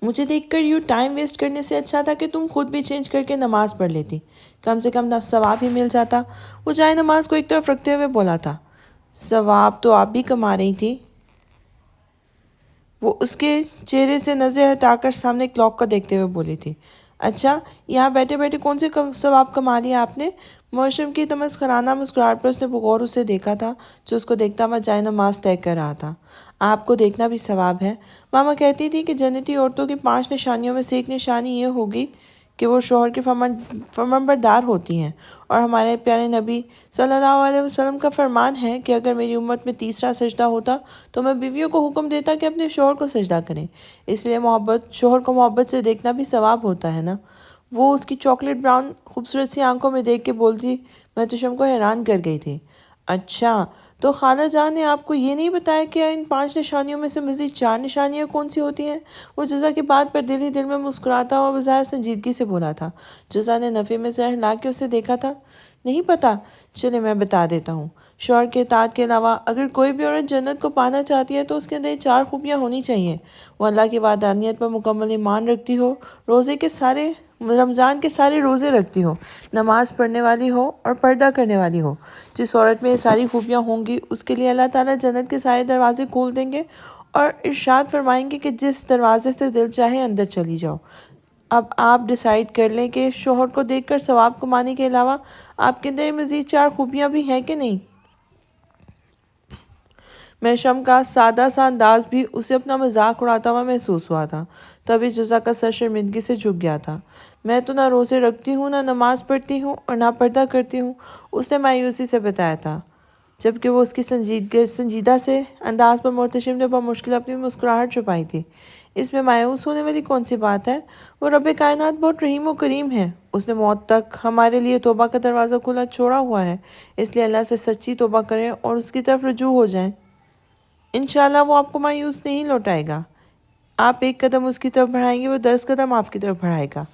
مجھے دیکھ کر یوں ٹائم ویسٹ کرنے سے اچھا تھا کہ تم خود بھی چینج کر کے نماز پڑھ لیتی، کم سے کم ثواب ہی مل جاتا۔ وہ جائے نماز کو ایک طرف رکھتے ہوئے بولا تھا۔ ثواب تو آپ بھی کما رہی تھی۔ وہ اس کے چہرے سے نظر ہٹا کر سامنے کلاک کو دیکھتے ہوئے بولی تھی۔ اچھا، یہاں بیٹھے بیٹھے کون سے ثواب کما لیا آپ نے؟ موسم کی تمسخرانہ مسکراہٹ پر اس نے بغور اسے دیکھا تھا جو اس کو دیکھتا ہوا جائے نماز طے کر رہا تھا۔ آپ کو دیکھنا بھی ثواب ہے۔ ماما کہتی تھی کہ جنتی عورتوں کی 5 نشانیوں میں سے ایک نشانی یہ ہوگی کہ وہ شوہر کے فرمانبردار ہوتی ہیں، اور ہمارے پیارے نبی صلی اللہ علیہ وسلم کا فرمان ہے کہ اگر میری امت میں تیسرا سجدہ ہوتا تو میں بیویوں کو حکم دیتا کہ اپنے شوہر کو سجدہ کریں۔ اس لیے شوہر کو محبت سے دیکھنا بھی ثواب ہوتا ہے نا۔ وہ اس کی چاکلیٹ براؤن خوبصورت سی آنکھوں میں دیکھ کے بولتی، محتشم کو حیران کر گئی تھی۔ اچھا، تو خالہ جان نے آپ کو یہ نہیں بتایا کہ ان 5 نشانیوں میں سے مزید 4 نشانیاں کون سی ہوتی ہیں؟ وہ جزا کی بات پر دل ہی دل میں مسکراتا ہوا بظاہر سنجیدگی سے بولا تھا۔ جزا نے نفی میں سر ہلا کے اسے دیکھا تھا۔ نہیں پتا؟ چلے میں بتا دیتا ہوں۔ شوہر کے اطاعت کے علاوہ اگر کوئی بھی عورت جنت کو پانا چاہتی ہے تو اس کے اندر 4 خوبیاں ہونی چاہیے۔ وہ اللہ کی وحدانیت پر مکمل ایمان رکھتی ہو، رمضان کے سارے روزے رکھتی ہو، نماز پڑھنے والی ہو اور پردہ کرنے والی ہو۔ جس عورت میں یہ ساری خوبیاں ہوں گی اس کے لیے اللہ تعالیٰ جنت کے سارے دروازے کھول دیں گے اور ارشاد فرمائیں گے کہ جس دروازے سے دل چاہے اندر چلی جاؤ۔ اب آپ ڈیسائیڈ کر لیں کہ شوہر کو دیکھ کر ثواب کمانے کے علاوہ آپ کے اندر مزید 4 خوبیاں بھی ہیں کہ نہیں۔ محشم کا سادہ سا انداز بھی اسے اپنا مذاق اڑاتا ہوا محسوس ہوا تھا۔ تبھی جزا کا سر شرمندگی سے جھک گیا تھا۔ میں تو نہ روزے رکھتی ہوں، نہ نماز پڑھتی ہوں اور نہ پردہ کرتی ہوں، اس نے مایوسی سے بتایا تھا، جبکہ وہ اس کی سنجیدہ سے انداز پر محتشم نے بمشکل اپنی مسکراہٹ چھپائی تھی۔ اس میں مایوس ہونے والی کون سی بات ہے؟ وہ رب کائنات بہت رحیم و کریم ہے۔ اس نے موت تک ہمارے لیے توبہ کا دروازہ کھلا چھوڑا ہوا ہے، اس لیے اللہ سے سچی توبہ کریں اور اس کی طرف رجوع ہو جائیں۔ انشاءاللہ وہ آپ کو مایوس نہیں لوٹائے گا۔ آپ ایک قدم اس کی طرف بڑھائیں گے، وہ 10 قدم آپ کی طرف بڑھائے گا۔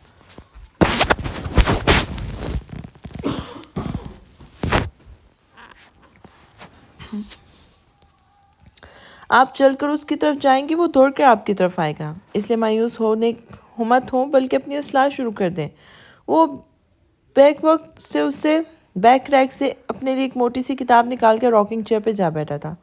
آپ چل کر اس کی طرف جائیں گے، وہ دوڑ کر آپ کی طرف آئے گا۔ اس لیے مایوس مت ہوں بلکہ اپنی اصلاح شروع کر دیں۔ وہ بیک ریک سے اپنے لیے ایک موٹی سی کتاب نکال کر راکنگ چیئر پہ جا بیٹھا تھا۔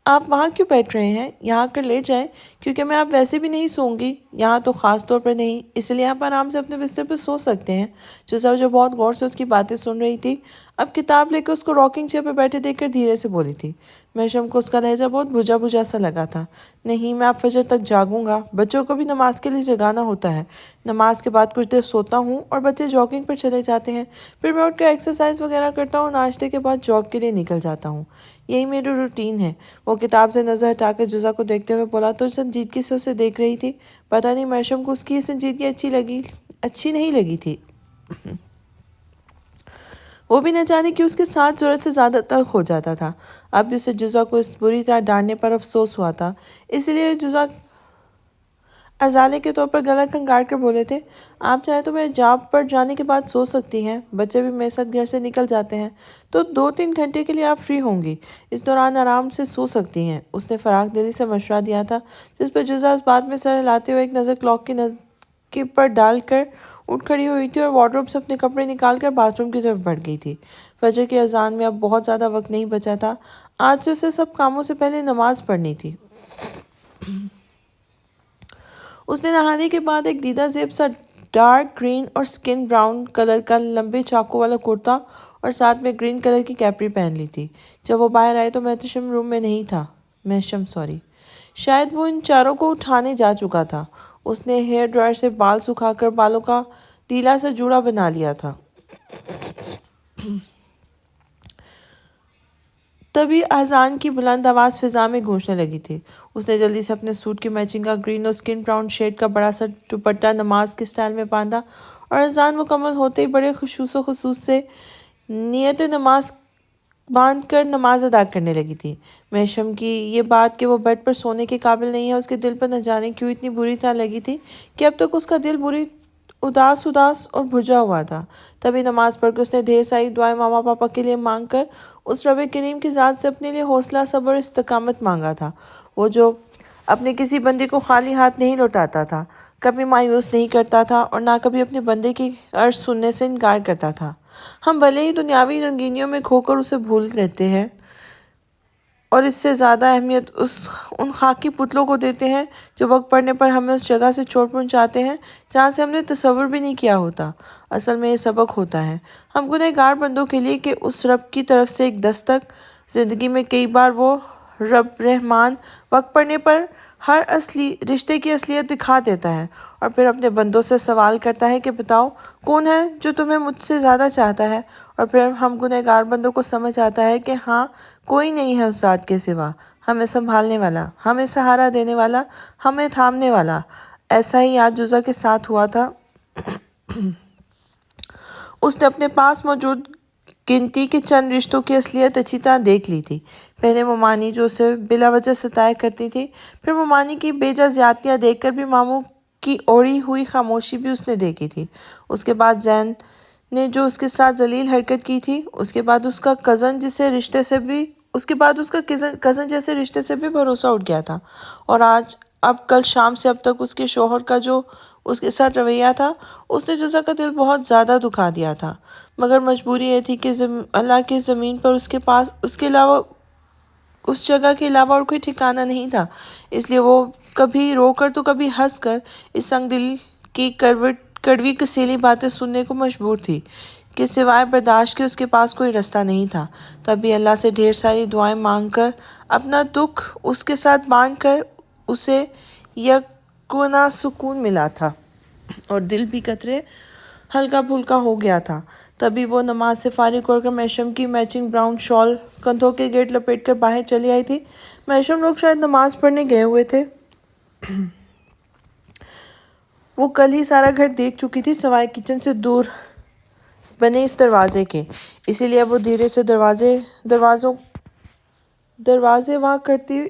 آپ وہاں کیوں بیٹھ رہے ہیں؟ یہاں آ کر لیٹ جائیں، کیونکہ میں آپ ویسے بھی نہیں سوں گی، یہاں تو خاص طور پر نہیں، اس لیے آپ آرام سے اپنے بستر پہ سو سکتے ہیں۔ جو بہت غور سے اس کی باتیں سن رہی تھی، اب کتاب لے کر اس کو راکنگ چیئر پہ بیٹھے دیکھ کر دھیرے سے بولی تھی۔ محشم کو اس کا لہجہ بہت بجھا بجھا سا لگا تھا۔ نہیں، میں اب فجر تک جاگوں گا، بچوں کو بھی نماز کے لیے جگانا ہوتا ہے۔ نماز کے بعد کچھ دیر سوتا ہوں اور بچے جاگنگ پر چلے جاتے ہیں، پھر میں اٹھ کر ایکسرسائز وغیرہ کرتا ہوں، ناشتے کے بعد جاب کے لیے نکل جاتا ہوں۔ یہی میری روٹین ہے۔ وہ کتاب سے نظر ہٹا کر جزا کو دیکھتے ہوئے بولا تو سنجیدگی سے اسے دیکھ رہی تھی۔ پتہ نہیں محشم کو اس کی یہ سنجیدگی اچھی نہیں لگی تھی۔ وہ بھی نہ جانے کہ اس کے ساتھ ضرورت سے زیادہ تلخ ہو جاتا تھا۔ اب بھی اسے جزا کو اس بری طرح ڈانٹنے پر افسوس ہوا تھا، اس لیے جزا ازالے کے طور پر گلا کھنگار کر بولے تھے، آپ چاہے تو میرے جاب پر جانے کے بعد سو سکتی ہیں، بچے بھی میرے ساتھ گھر سے نکل جاتے ہیں تو 2-3 گھنٹے کے لیے آپ فری ہوں گی، اس دوران آرام سے سو سکتی ہیں۔ اس نے فراخ دلی سے مشورہ دیا تھا، جس پر جزا اس بات میں سر ہلاتے ہوئے ایک نظر کلاک کی پر ڈال کر اٹھ کھڑی ہوئی تھی اور وارڈروب سے اپنے کپڑے نکال کر باتھ روم کی طرف بڑھ گئی تھی۔ فجر کی اذان میں اب بہت زیادہ وقت نہیں بچا تھا، آج سے اسے سب کاموں سے پہلے نماز پڑھنی تھی۔ اس نے نہانے کے بعد ایک دیدہ زیب سا ڈارک گرین اور سکن براؤن کلر کا لمبے چاقو والا کرتا اور ساتھ میں گرین کلر کی کیپری پہن لی تھی۔ جب وہ باہر آئے تو محشم روم میں نہیں تھا۔ شاید وہ ان چاروں کو اٹھانے جا چکا تھا۔ اس نے ہیئر ڈرائر سے بال سکھا کر بالوں کا ڈھیلا سا جوڑا بنا لیا تھا۔ تبھی اذان کی بلند آواز فضا میں گونجنے لگی تھی۔ اس نے جلدی سے اپنے سوٹ کی میچنگ کا گرین اور سکن براؤن شیڈ کا بڑا سا دوپٹہ نماز کے سٹائل میں باندھا اور اذان مکمل ہوتے ہی بڑے خشوع و خصوص سے نیت نماز باندھ کر نماز ادا کرنے لگی تھی۔ محشم کی یہ بات کہ وہ بیڈ پر سونے کے قابل نہیں ہے اس کے دل پر نہ جانے کیوں اتنی بری طرح لگی تھی کہ اب تک اس کا دل اداس اور بجھا ہوا تھا۔ تبھی نماز پڑھ کر اس نے ڈھیر ساری دعائیں ماما پاپا کے لیے مانگ کر اس رب کریم کی ذات سے اپنے لیے حوصلہ، صبر اور استقامت مانگا تھا، وہ جو اپنے کسی بندے کو خالی ہاتھ نہیں لوٹاتا تھا۔ کبھی مایوس نہیں کرتا تھا اور نہ کبھی اپنے بندے کی عرض سننے سے انکار کرتا تھا۔ ہم بھلے ہی دنیاوی رنگینیوں میں کھو کر اسے بھول رہتے ہیں اور اس سے زیادہ اہمیت ان خاکی پتلوں کو دیتے ہیں جو وقت پڑنے پر ہمیں اس جگہ سے چوٹ پہنچاتے ہیں جہاں سے ہم نے تصور بھی نہیں کیا ہوتا۔ اصل میں یہ سبق ہوتا ہے ہم گنہگار بندوں کے لیے کہ اس رب کی طرف سے ایک دستک زندگی میں کئی بار وہ رب رحمان وقت پڑنے پر ہر رشتے کی اصلیت دکھا دیتا ہے اور پھر اپنے بندوں سے سوال کرتا ہے کہ بتاؤ کون ہے جو تمہیں مجھ سے زیادہ چاہتا ہے، اور پھر ہم گنہگار بندوں کو سمجھ آتا ہے کہ ہاں کوئی نہیں ہے اس ذات کے سوا، ہمیں سنبھالنے والا، ہمیں سہارا دینے والا، ہمیں تھامنے والا۔ ایسا ہی آج جزا کے ساتھ ہوا تھا۔ اس نے اپنے پاس موجود گنتی کے چند رشتوں کی اصلیت اچھی طرح دیکھ لی تھی۔ پہلے ممانی جو اسے بلا وجہ ستایا کرتی تھی، پھر ممانی کی بے جا زیادتیاں دیکھ کر بھی ماموں کی اوڑھی ہوئی خاموشی بھی اس نے دیکھی تھی، اس کے بعد زین نے جو اس کے ساتھ ذلیل حرکت کی تھی، اس کے بعد اس کا کزن جیسے رشتے سے بھی بھروسہ اٹھ گیا تھا، اور اب کل شام سے اب تک اس کے شوہر کا جو اس کے ساتھ رویہ تھا، اس نے جزا کا دل بہت زیادہ دکھا دیا تھا، مگر مجبوری یہ تھی کہ اللہ کی زمین پر اس کے پاس اس جگہ کے علاوہ اور کوئی ٹھکانہ نہیں تھا، اس لیے وہ کبھی رو کر تو کبھی ہنس کر اس سنگ دل کی کڑوی کسیلی باتیں سننے کو مجبور تھی کہ سوائے برداشت کے اس کے پاس کوئی رستہ نہیں تھا۔ تب بھی اللہ سے ڈھیر ساری دعائیں مانگ کر اپنا دکھ اس کے ساتھ بانٹ کر اسے یکونا سکون ملا تھا اور دل بھی قطرے ہلکا پھلکا ہو گیا تھا۔ تبھی وہ نماز سے فارغ ہو کر میشم کی میچنگ براؤن شال کندھوں کے گرد لپیٹ کر باہر چلی آئی تھی۔ میشم لوگ شاید نماز پڑھنے گئے ہوئے تھے۔ وہ کل ہی سارا گھر دیکھ چکی تھی سوائے کچن سے دور بنے اس دروازے کے، اسی لیے وہ دھیرے سے دروازے واں کرتی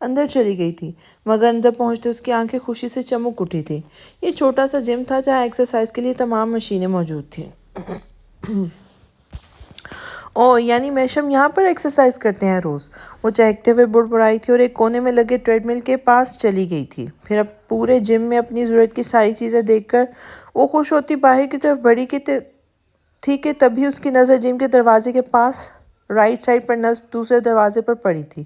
اندر چلی گئی تھی، مگر اندر پہنچتے اس کی آنکھیں خوشی سے چمک اٹھی تھی۔ یہ چھوٹا سا جم تھا جہاں ایکسرسائز کے لیے تمام مشینیں موجود تھیں۔ اوہ، یعنی میشم یہاں پر ایکسرسائز کرتے ہیں روز؟ وہ چہکتے ہوئے بڑبڑائی تھی اور ایک کونے میں لگے ٹریڈ مل کے پاس چلی گئی تھی۔ پھر اب پورے جم میں اپنی ضرورت کی ساری چیزیں دیکھ کر وہ خوش ہوتی باہر کی طرف بڑھی تھی کہ تبھی اس کی نظر جم کے دروازے کے پاس رائٹ سائڈ پر نصب دوسرے دروازے پر پڑی تھی۔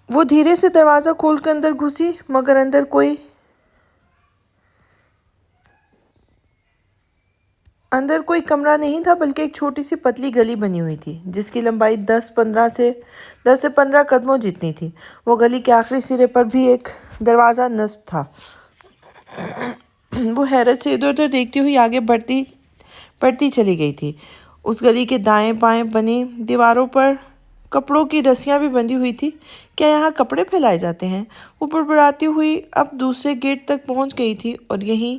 وہ دھیرے سے دروازہ کھول کر اندر گھسی، مگر اندر کوئی کمرہ نہیں تھا بلکہ ایک چھوٹی سی پتلی گلی بنی ہوئی تھی جس کی لمبائی 10 سے 15 قدموں جتنی تھی۔ وہ گلی کے آخری سرے پر بھی ایک دروازہ نصب تھا۔ وہ حیرت سے ادھر ادھر دیکھتی ہوئی آگے بڑھتی چلی گئی تھی۔ اس گلی کے دائیں بائیں بنی دیواروں پر کپڑوں کی رسیاں بھی بندھی ہوئی تھی۔ کیا یہاں کپڑے پھیلائے جاتے ہیں؟ وہ بڑبڑاتی ہوئی اب دوسرے گیٹ تک پہنچ گئی تھی اور یہیں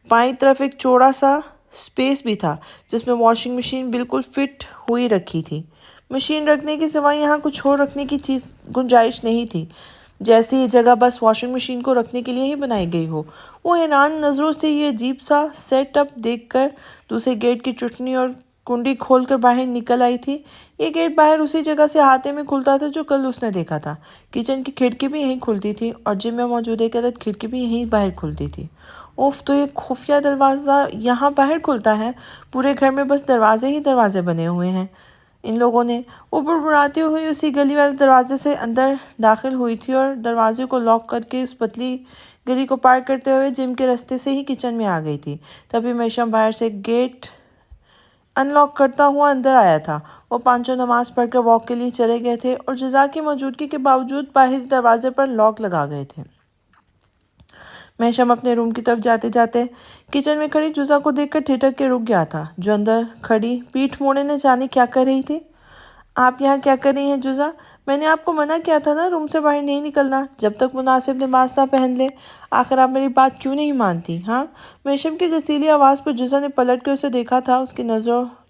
بائیں طرف ایک چوڑا سا سپیس بھی تھا جس میں واشنگ مشین بالکل فٹ ہوئی رکھی تھی۔ مشین رکھنے کے سوائے یہاں کچھ اور رکھنے کی گنجائش نہیں تھی، جیسے یہ جگہ بس واشنگ مشین کو رکھنے کے لیے ہی بنائی گئی ہو۔ وہ حیران نظروں سے یہ عجیب سا سیٹ اپ دیکھ کر دوسرے گیٹ کی چٹنی اور کنڈی کھول کر باہر نکل آئی تھی۔ یہ گیٹ باہر اسی جگہ سے احاطے میں کھلتا تھا جو کل اس نے دیکھا تھا۔ کچن کی کھڑکی بھی یہیں کھلتی تھی اور جم میں موجود ایک عدد کھڑکی بھی یہیں باہر کھلتی تھی۔ اوف، تو یہ خفیہ دروازہ یہاں باہر کھلتا ہے؟ پورے گھر میں بس دروازے ہی دروازے بنے ہوئے ہیں ان لوگوں نے۔ وہ بڑبڑاتی ہوئی اسی گلی والے دروازے سے اندر داخل ہوئی تھی اور دروازے کو لاک کر کے اس پتلی گلی کو پار کرتے ہوئے جم کے راستے سے ہی کچن میں آ گئی تھی۔ تبھی میشم باہر سے گیٹ ان لاک کرتا ہوا اندر آیا تھا۔ وہ پانچوں نماز پڑھ کر واک کے لیے چلے گئے تھے اور جزا کی موجودگی کے باوجود باہری دروازے پر لاک لگا گئے تھے۔ میشم اپنے روم کی طرف جاتے جاتے کچن میں کھڑی جزا کو دیکھ کر ٹھٹک کے رک گیا تھا، جو اندر کھڑی پیٹھ موڑے نہ جانے کیا کر رہی تھی۔ آپ یہاں کیا کر رہی ہیں جزا؟ میں نے آپ کو منع کیا تھا نا روم سے باہر نہیں نکلنا جب تک مناسب لباس نہ پہن لے۔ آخر آپ میری بات کیوں نہیں مانتی؟ ہاں؟ میشم کی غسیلی آواز پر جزا نے پلٹ کر اسے دیکھا تھا۔ اس کی نظروں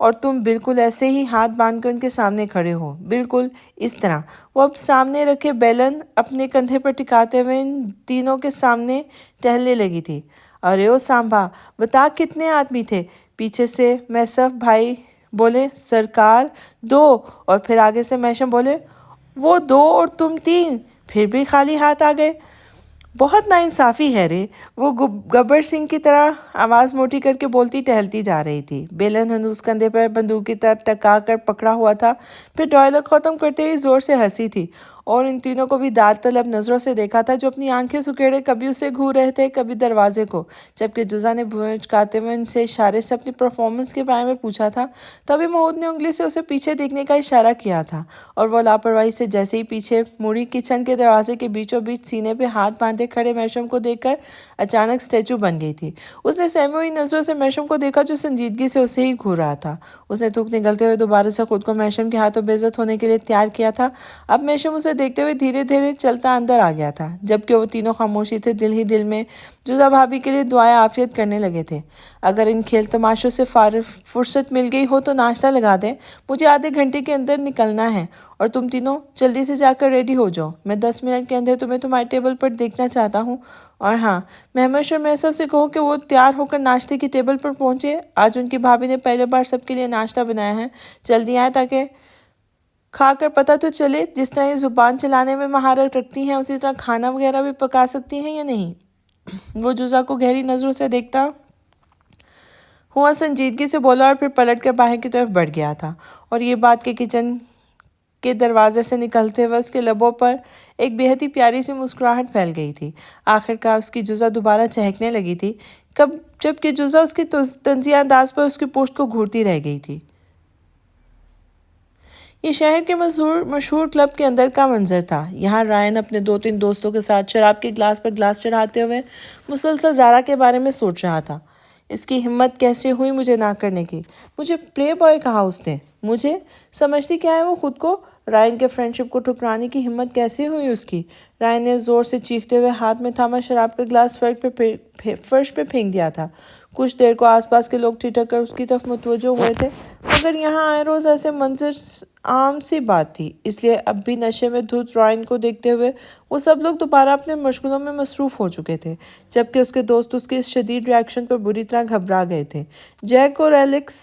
اور تم بالکل ایسے ہی ہاتھ باندھ کر ان کے سامنے کھڑے ہو، بالکل اس طرح۔ وہ اب سامنے رکھے بیلن اپنے کندھے پر ٹکاتے ہوئے ان تینوں کے سامنے ٹہلنے لگی تھی۔ ارے او سانبا، بتا کتنے آدمی تھے؟ پیچھے سے میسف بھائی بولے، سرکار 2۔ اور پھر آگے سے میشم بولے، وہ 2 اور تم 3، پھر بھی خالی ہاتھ آ گئے۔ بہت ناانصافی ہے رے، وہ گبر سنگھ کی طرح آواز موٹی کر کے بولتی ٹہلتی جا رہی تھی۔ بیلن ہنوز کندھے پر بندوق کی طرح ٹکا کر پکڑا ہوا تھا۔ پھر ڈائلاگ ختم کرتے ہی زور سے ہنسی تھی اور ان تینوں کو بھی داد طلب نظروں سے دیکھا تھا، جو اپنی آنکھیں سکیڑے کبھی اسے گھور رہے تھے، کبھی دروازے کو۔ جبکہ جزا نے بھونچکاتے ہوئے ان سے اشارے سے اپنی پرفارمنس کے بارے میں پوچھا تھا، تبھی محمود نے انگلی سے اسے پیچھے دیکھنے کا اشارہ کیا تھا، اور وہ لاپرواہی سے جیسے ہی پیچھے مڑی، کچن کے دروازے کے بیچوں بیچ سینے پہ ہاتھ باندھے کھڑے میشم کو دیکھ کر اچانک اسٹیچو بن گئی تھی۔ اس نے سہمی ہوئی نظروں سے میشم کو دیکھا، جو سنجیدگی سے اسے ہی گھور رہا تھا۔ اس نے تھوک نگلتے ہوئے دوبارہ سے خود کو میشم کے ہاتھوں بے عزت ہونے کے لیے تیار کیا تھا۔ اب میشم اسے دیکھتے ہوئے دھیرے دھیرے چلتا اندر آ گیا تھا، جبکہ وہ تینوں خاموشی سے دل ہی دل میں جزا بھابھی کے لیے دعائیں عافیت کرنے لگے تھے۔ اگر ان کھیل تماشوں سے فرصت مل گئی ہو تو ناشتہ لگا دیں، مجھے آدھے گھنٹے کے اندر نکلنا ہے، اور تم تینوں جلدی سے جا کر ریڈی ہو جاؤ۔ میں 10 منٹ کے اندر تمہیں تمہارے ٹیبل پر دیکھنا چاہتا ہوں۔ اور ہاں، مہوش اور میسف سے کہو کہ وہ تیار ہو کر ناشتے کی ٹیبل پر پہنچے۔ آج ان کی بھابھی نے پہلے بار سب کے لیے ناشتہ بنایا ہے۔ جلدی آئیں تاکہ کھا کر پتہ تو چلے جس طرح یہ زبان چلانے میں مہارت رکھتی ہیں، اسی طرح کھانا وغیرہ بھی پکا سکتی ہیں یا نہیں۔ وہ جزا کو گہری نظروں سے دیکھتا ہوا سنجیدگی سے بولا، اور پھر پلٹ کر باہر کی طرف بڑھ گیا تھا، اور یہ بات کہ کچن کے دروازے سے نکلتے ہوئے اس کے لبوں پر ایک بے حد ہی پیاری سی مسکراہٹ پھیل گئی تھی۔ آخرکار اس کی جزا دوبارہ چہکنے لگی تھی، جبکہ جزا اس کی طنزیہ انداز پر اس کی پشت کو گھورتی رہ گئی تھی۔ یہ شہر کے مشہور کلب کے اندر کا منظر تھا۔ یہاں رائن اپنے 2-3 دوستوں کے ساتھ شراب کے گلاس پر گلاس چڑھاتے ہوئے مسلسل زارا کے بارے میں سوچ رہا تھا۔ اس کی ہمت کیسے ہوئی مجھے نہ کرنے کی؟ مجھے پلے بوائے کہا اس نے۔ مجھے سمجھتی کیا ہے وہ خود کو؟ رائن کے فرینڈ شپ کو ٹھکرانے کی ہمت کیسے ہوئی اس کی؟ رائن نے زور سے چیختے ہوئے ہاتھ میں تھاما شراب کا گلاس فرش پہ پھینک دیا تھا۔ کچھ دیر کو آس پاس کے لوگ ٹھٹک کر اس کی طرف متوجہ ہوئے تھے، مگر یہاں آئے روز ایسے منظر عام سی بات تھی، اس لیے اب بھی نشے میں دھت رائن کو دیکھتے ہوئے وہ سب لوگ دوبارہ اپنے مشغلوں میں مصروف ہو چکے تھے، جبکہ اس کے دوست اس کے اس شدید ریاکشن پر بری طرح گھبرا گئے تھے۔ جیک اور ایلیکس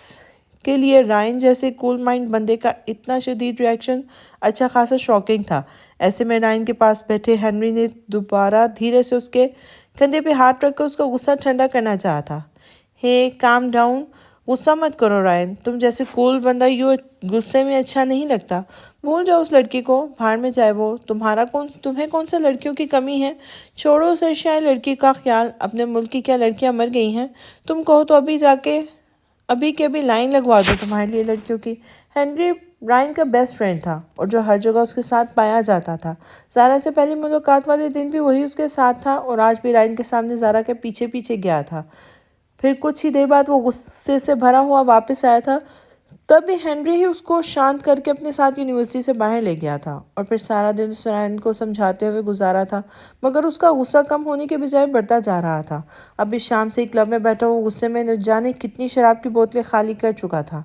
کے لیے رائن جیسے کول مائنڈ بندے کا اتنا شدید ریاکشن اچھا خاصا شاکنگ تھا۔ ایسے میں رائن کے پاس بیٹھے ہنری نے دوبارہ دھیرے سے اس کے کندھے پہ ہاتھ رکھ کر اس کا غصہ ٹھنڈا کرنا چاہا تھا۔ ہے کام ڈاؤن، غصہ مت کرو رائن، تم جیسے کول بندہ یوں غصے میں اچھا نہیں لگتا۔ بھول جاؤ اس لڑکی کو، بھاڑ میں جائے وہ، تمہیں کون سا لڑکیوں کی کمی ہے؟ چھوڑو اس اشیائے لڑکی کا خیال، اپنے ملک کی کیا لڑکیاں مر گئی ہیں؟ تم کہو تو ابھی کے ابھی لائن لگوا دو تمہارے لیے لڑکیوں کی۔ ہنری رائن کا بیسٹ فرینڈ تھا، اور جو ہر جگہ اس کے ساتھ پایا جاتا تھا۔ زارا سے پہلی ملاقات والے دن بھی وہی اس کے ساتھ تھا، اور آج بھی رائن کے سامنے زارا کے پیچھے پیچھے گیا تھا۔ پھر کچھ ہی دیر بعد وہ غصے سے بھرا ہوا واپس آیا تھا، تب بھی ہنری ہی اس کو شانت کر کے اپنے ساتھ یونیورسٹی سے باہر لے گیا تھا، اور پھر سارا دن اس رائن کو سمجھاتے ہوئے گزارا تھا، مگر اس کا غصہ کم ہونے کے بجائے بڑھتا جا رہا تھا۔ اب بھی شام سے ہی کلب میں بیٹھا وہ غصے میں نہ جانے کتنی شراب کی بوتلیں خالی کر چکا تھا۔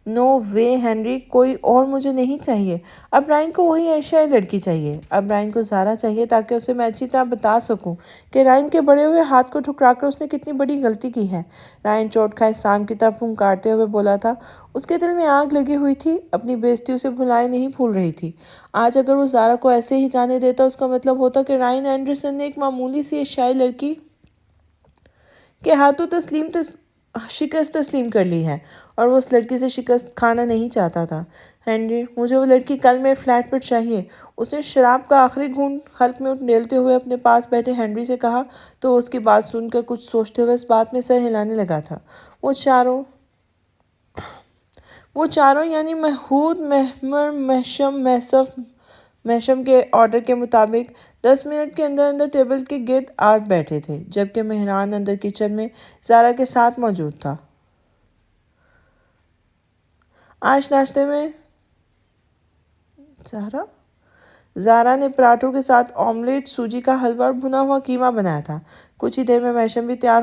نو وے ہنری، کوئی اور مجھے نہیں چاہیے۔ اب رائن کو وہی ایشیائی لڑکی چاہیے۔ اب رائن کو زارا چاہیے تاکہ اسے میں اچھی طرح بتا سکوں کہ رائن کے بڑے ہوئے ہاتھ کو ٹھکرا کر اس نے کتنی بڑی غلطی کی ہے۔ رائن چوٹ کھائے سام کی طرف پھنکارتے ہوئے بولا تھا۔ اس کے دل میں آگ لگی ہوئی تھی، اپنی بے عزتی اسے بھلائے نہیں پھول رہی تھی۔ آج اگر وہ زارا کو ایسے ہی جانے دیتا، اس کا مطلب ہوتا کہ رائن اینڈرسن نے ایک معمولی سی ایشیائی لڑکی کے ہاتھوں شکست تسلیم کر لی ہے، اور وہ اس لڑکی سے شکست کھانا نہیں چاہتا تھا۔ ہنری، مجھے وہ لڑکی کل میرے فلیٹ پر چاہیے، اس نے شراب کا آخری گھونٹ حلق میں ڈیلتے ہوئے اپنے پاس بیٹھے ہنری سے کہا، تو وہ اس کی بات سن کر کچھ سوچتے ہوئے اس بات میں سر ہلانے لگا تھا۔ وہ چاروں یعنی محمود، محمر، میشم کے آرڈر کے مطابق 10 منٹ کے اندر اندر ٹیبل کے گرد آ بیٹھے تھے، جبکہ مہران اندر کچن میں زارا کے ساتھ موجود تھا۔ آج ناشتے میں زارا نے پراٹھوں کے ساتھ آملیٹ، سوجی کا حلوہ اور بھنا ہوا قیمہ بنایا تھا۔ کچھ ہی دیر میں میشم بھی تیار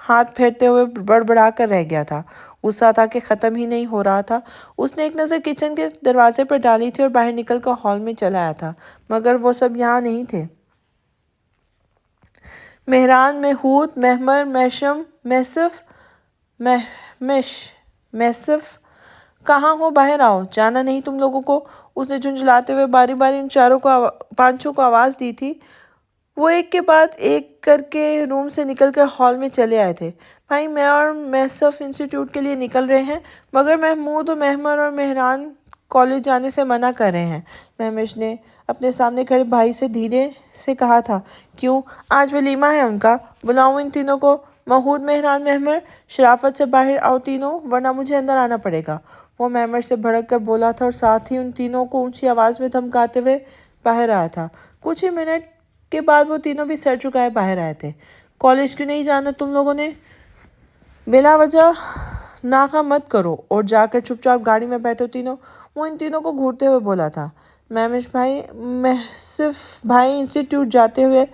ہاتھ پھیرتے ہوئے بڑبڑا کر رہ گیا تھا۔ غصہ تھا کہ ختم ہی نہیں ہو رہا تھا۔ اس نے ایک نظر کچن کے دروازے پر ڈالی تھی اور باہر نکل کر ہال میں چلا آیا تھا، مگر وہ سب یہاں نہیں تھے۔ مہران، مہود، مہمر، میشم، میسف، کہاں ہو؟ باہر آؤ، جانا نہیں تم لوگوں کو؟ اس نے جھنجھلاتے ہوئے باری باری ان پانچوں کو آواز دی تھی۔ وہ ایک کے بعد ایک کر کے روم سے نکل کر ہال میں چلے آئے تھے۔ بھائی، میں اور میسف انسٹیٹیوٹ کے لیے نکل رہے ہیں، مگر محمود و مہمر اور مہران کالج جانے سے منع کر رہے ہیں، مہمش نے اپنے سامنے کھڑے بھائی سے دھیرے سے کہا تھا۔ کیوں؟ آج ولیمہ ہے ان کا، بلاؤں ان تینوں کو؟ محمود، مہران، مہمر، شرافت سے باہر آؤ تینوں، ورنہ مجھے اندر آنا پڑے گا۔ وہ مہمر سے بھڑک کر بولا تھا اور ساتھ ہی ان تینوں کو اونچی آواز میں دھمکاتے ہوئے باہر آیا تھا۔ کچھ ہی منٹ کے بعد وہ تینوں بھی سر جھکائے باہر آئے تھے۔ کالج کیوں نہیں جانا تم لوگوں نے؟ بلا وجہ ناغہ مت کرو اور جا کر چپ چاپ گاڑی میں بیٹھو تینوں، وہ ان تینوں کو گھورتے ہوئے بولا تھا۔ مہمش بھائی، محسف بھائی، انسٹیٹیوٹ جاتے ہوئے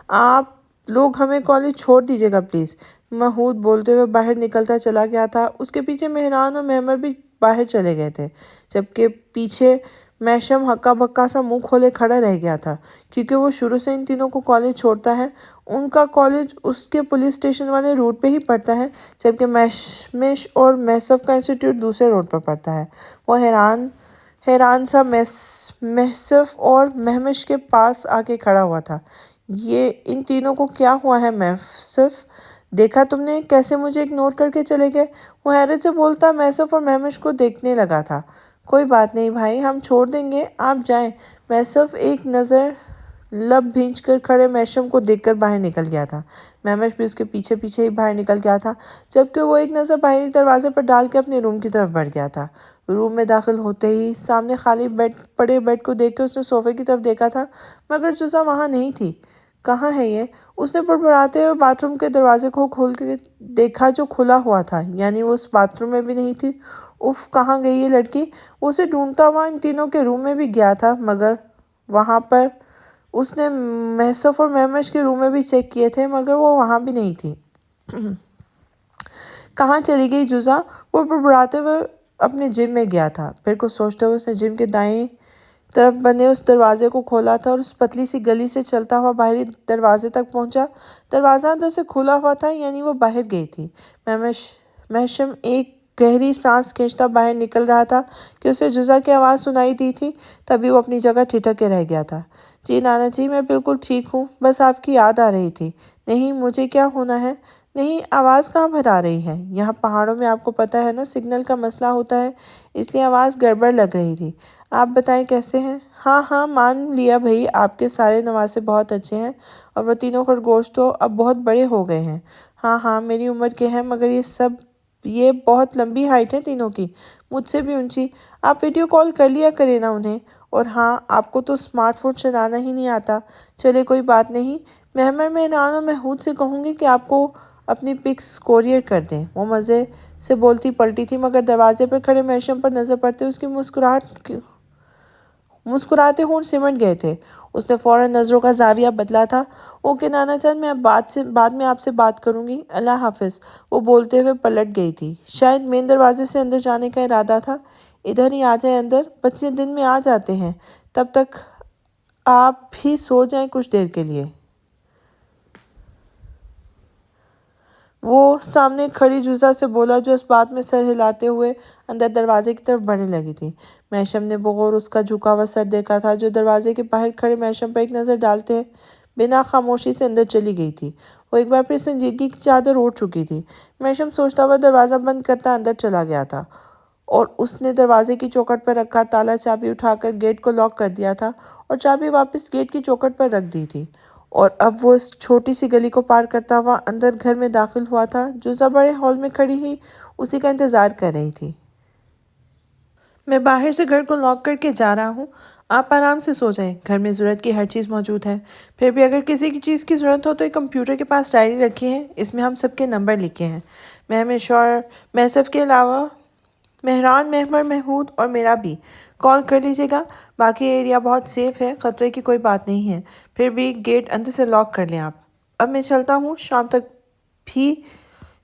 آپ لوگ ہمیں کالج چھوڑ دیجیے گا پلیز۔ محمود بولتے ہوئے باہر نکلتا چلا گیا تھا۔ اس کے پیچھے مہران اور مہمر بھی باہر چلے گئے تھے، جبکہ پیچھے میشم ہکا بکا سا منہ کھولے کھڑا رہ گیا تھا، کیونکہ وہ شروع سے ان تینوں کو کالج چھوڑتا ہے۔ ان کا کالج اس کے پولیس اسٹیشن والے روٹ پہ ہی پڑتا ہے، جبکہ مہمش اور محسف کا انسٹیٹیوٹ دوسرے روڈ پر پڑتا ہے۔ وہ حیران سا محسف اور مہمش کے پاس آ کے کھڑا ہوا تھا۔ یہ ان تینوں کو کیا ہوا ہے محسف؟ دیکھا تم نے کیسے مجھے اگنور کر کے چلے گئے؟ وہ حیرت سے بولتا محسف اور مہمش کو دیکھنے لگا تھا۔ کوئی بات نہیں بھائی، ہم چھوڑ دیں گے، آپ جائیں۔ محسف ایک نظر لب بھینچ کر کھڑے میشم کو دیکھ کر باہر نکل گیا تھا۔ مہمش بھی اس کے پیچھے پیچھے ہی باہر نکل گیا تھا، جبکہ وہ ایک نظر باہری دروازے پر ڈال کے اپنے روم کی طرف بڑھ گیا تھا۔ روم میں داخل ہوتے ہی سامنے خالی پڑے بیڈ کو دیکھ کے اس نے صوفے کی طرف دیکھا تھا، مگر جزا وہاں نہیں تھی۔ کہاں ہے یہ؟ اس نے بڑبڑاتے ہوئے باتھ روم کے دروازے کو کھول کے دیکھا جو کھلا ہوا تھا، یعنی وہ اس باتھ روم میں بھی نہیں تھی۔ اف، کہاں گئی یہ لڑکی؟ وہ اسے ڈھونڈتا ہوا ان تینوں کے روم میں بھی گیا تھا، مگر وہاں پر اس نے محسف اور مہمش کے روم میں بھی چیک کیے تھے، مگر وہ وہاں بھی نہیں تھی۔ کہاں چلی گئی جزا؟ وہ بڑبڑاتے ہوئے اپنے جم میں گیا تھا۔ پھر کچھ سوچتے ہوئے اس نے جم کے دائیں طرف بنے اس دروازے کو کھولا تھا اور اس پتلی سی گلی سے چلتا ہوا باہری دروازے تک پہنچا۔ دروازہ اندر سے کھلا ہوا تھا، یعنی وہ باہر گئی تھی۔ محشم ایک گہری سانس کھینچتا باہر نکل رہا تھا کہ اسے جزا کی آواز سنائی دی تھی، تبھی وہ اپنی جگہ ٹھٹک کے رہ گیا تھا۔ جی نانا جی، میں بالکل ٹھیک ہوں، بس آپ کی یاد آ رہی تھی۔ نہیں، مجھے کیا ہونا ہے؟ نہیں، آواز کہاں بھر آ رہی ہے؟ یہاں پہاڑوں میں آپ کو پتہ ہے نا سگنل کا مسئلہ ہوتا ہے، اس لیے آواز گڑبڑ لگ رہی تھی۔ آپ بتائیں کیسے ہیں؟ ہاں ہاں، مان لیا بھائی، آپ کے سارے نواسے بہت اچھے ہیں، اور وہ تینوں خرگوش تو اب بہت بڑے ہو گئے ہیں۔ ہاں ہاں، میری عمر کے ہیں، مگر یہ بہت لمبی ہائٹ ہے تینوں کی، مجھ سے بھی اونچی۔ آپ ویڈیو کال کر لیا کریں نا انہیں۔ اور ہاں، آپ کو تو اسمارٹ فون چلانا ہی نہیں آتا۔ چلے کوئی بات نہیں، مہمر، مہران اور محمود سے کہوں گی کہ آپ کو اپنی پکس کوریئر کر دیں۔ وہ مزے سے بولتی پلٹی تھی، مگر دروازے پر کھڑے محشم پر نظر پڑتے اس کی مسکراتے ہونٹ سمٹ گئے تھے۔ اس نے فوراً نظروں کا زاویہ بدلا تھا۔ اوکے نانا جان، میں بعد میں آپ سے بات کروں گی، اللہ حافظ۔ وہ بولتے ہوئے پلٹ گئی تھی۔ شاید مین دروازے سے اندر جانے کا ارادہ تھا۔ ادھر ہی آ جائیں اندر، بچے دن میں آ جاتے ہیں، تب تک آپ بھی سو جائیں کچھ دیر کے لیے۔ وہ سامنے کھڑی جزا سے بولا، جو اس بات میں سر ہلاتے ہوئے اندر دروازے کی طرف بڑھنے لگی تھی۔ محشم نے بغور اس کا جھکا ہوا سر دیکھا تھا، جو دروازے کے باہر کھڑے محشم پر ایک نظر ڈالتے بنا خاموشی سے اندر چلی گئی تھی۔ وہ ایک بار پھر سنجیدگی کی چادر اوڑھ چکی تھی۔ محشم سوچتا ہوا دروازہ بند کرتا اندر چلا گیا تھا، اور اس نے دروازے کی چوکھٹ پر رکھا تالا چابی اٹھا کر گیٹ کو لاک کر دیا تھا اور چابی واپس گیٹ کی چوکھٹ پر رکھ دی تھی، اور اب وہ اس چھوٹی سی گلی کو پار کرتا ہوا اندر گھر میں داخل ہوا تھا۔ جزا بڑے ہال میں کھڑی ہی اسی کا انتظار کر رہی تھی۔ میں باہر سے گھر کو لاک کر کے جا رہا ہوں، آپ آرام سے سو جائیں، گھر میں ضرورت کی ہر چیز موجود ہے۔ پھر بھی اگر کسی کی چیز کی ضرورت ہو تو ایک کمپیوٹر کے پاس ڈائری رکھی ہے، اس میں ہم سب کے نمبر لکھے ہیں، مہمش اور محسف کے علاوہ مہران، مہمر، محمود اور میرا بھی۔ کال کر لیجیے گا، باقی ایریا بہت سیف ہے، خطرے کی کوئی بات نہیں ہے۔ پھر بھی گیٹ اندر سے لاک کر لیں آپ۔ اب میں چلتا ہوں، شام تک بھی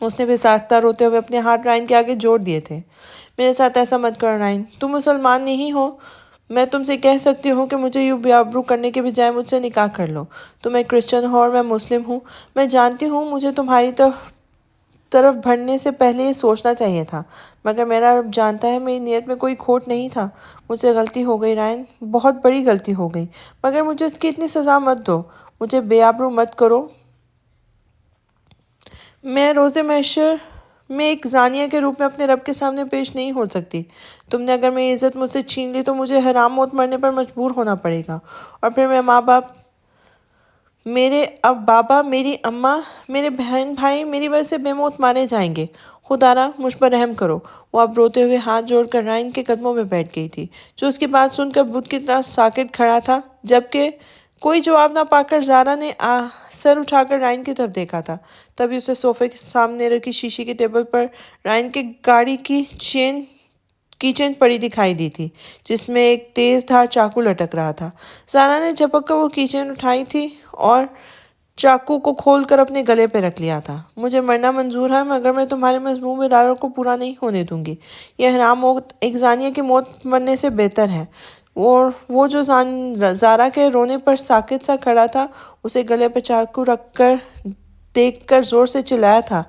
اس نے بے روتے ہوئے اپنے ہاتھ رائن کے آگے جوڑ دیے تھے۔ میرے ساتھ ایسا مت کرو رائن، تم مسلمان نہیں ہو۔ میں تم سے کہہ سکتی ہوں کہ مجھے یوں بے آبرو کرنے کے بجائے مجھ سے نکاح کر لو۔ تم ایک کرسچن ہو اور میں مسلم ہوں۔ میں جانتی ہوں مجھے تمہاری طرف بڑھنے سے پہلے یہ سوچنا چاہیے تھا، مگر میرا رب جانتا ہے میری نیت میں کوئی کھوٹ نہیں تھا۔ مجھ سے غلطی ہو گئی رائن، بہت بڑی غلطی ہو گئی، مگر مجھے اس کی اتنی سزا مت دو، مجھے بے آبرو مت کرو۔ میں روز محشر میں ایک زانیہ کے روپ میں اپنے رب کے سامنے پیش نہیں ہو سکتی۔ تم نے اگر میری عزت مجھ سے چھین لی تو مجھے حرام موت مرنے پر مجبور ہونا پڑے گا، اور پھر میرے بابا، میری اماں، میرے بہن بھائی میری وجہ سے بے موت مارے جائیں گے۔ خدارا مجھ پر رحم کرو۔ وہ اب روتے ہوئے ہاتھ جوڑ کر رائن کے قدموں میں بیٹھ گئی تھی، جو اس کی بات سن کر بت کی طرح ساکت کھڑا تھا۔ جبکہ کوئی جواب نہ پا کر زارا نے سر اٹھا کر رائن کی طرف دیکھا تھا، تبھی اسے صوفے کے سامنے رکھی شیشے کی ٹیبل پر رائن کے گاڑی کی چین پڑی دکھائی دی تھی، جس میں ایک تیز دھار چاقو لٹک رہا تھا۔ زارا نے جھپک کر وہ کی چین اٹھائی تھی اور چاقو کو کھول کر اپنے گلے پہ رکھ لیا تھا۔ مجھے مرنا منظور ہے، مگر میں تمہارے مذموم ارادوں کو پورا نہیں ہونے دوں گی۔ یہ حرام موت ایک زانیہ کی موت مرنے سے بہتر ہے۔ وہ جو زارا کے رونے پر ساکت سا کھڑا تھا، اسے گلے پہ چاقو رکھ کر دیکھ کر زور سے چلایا تھا،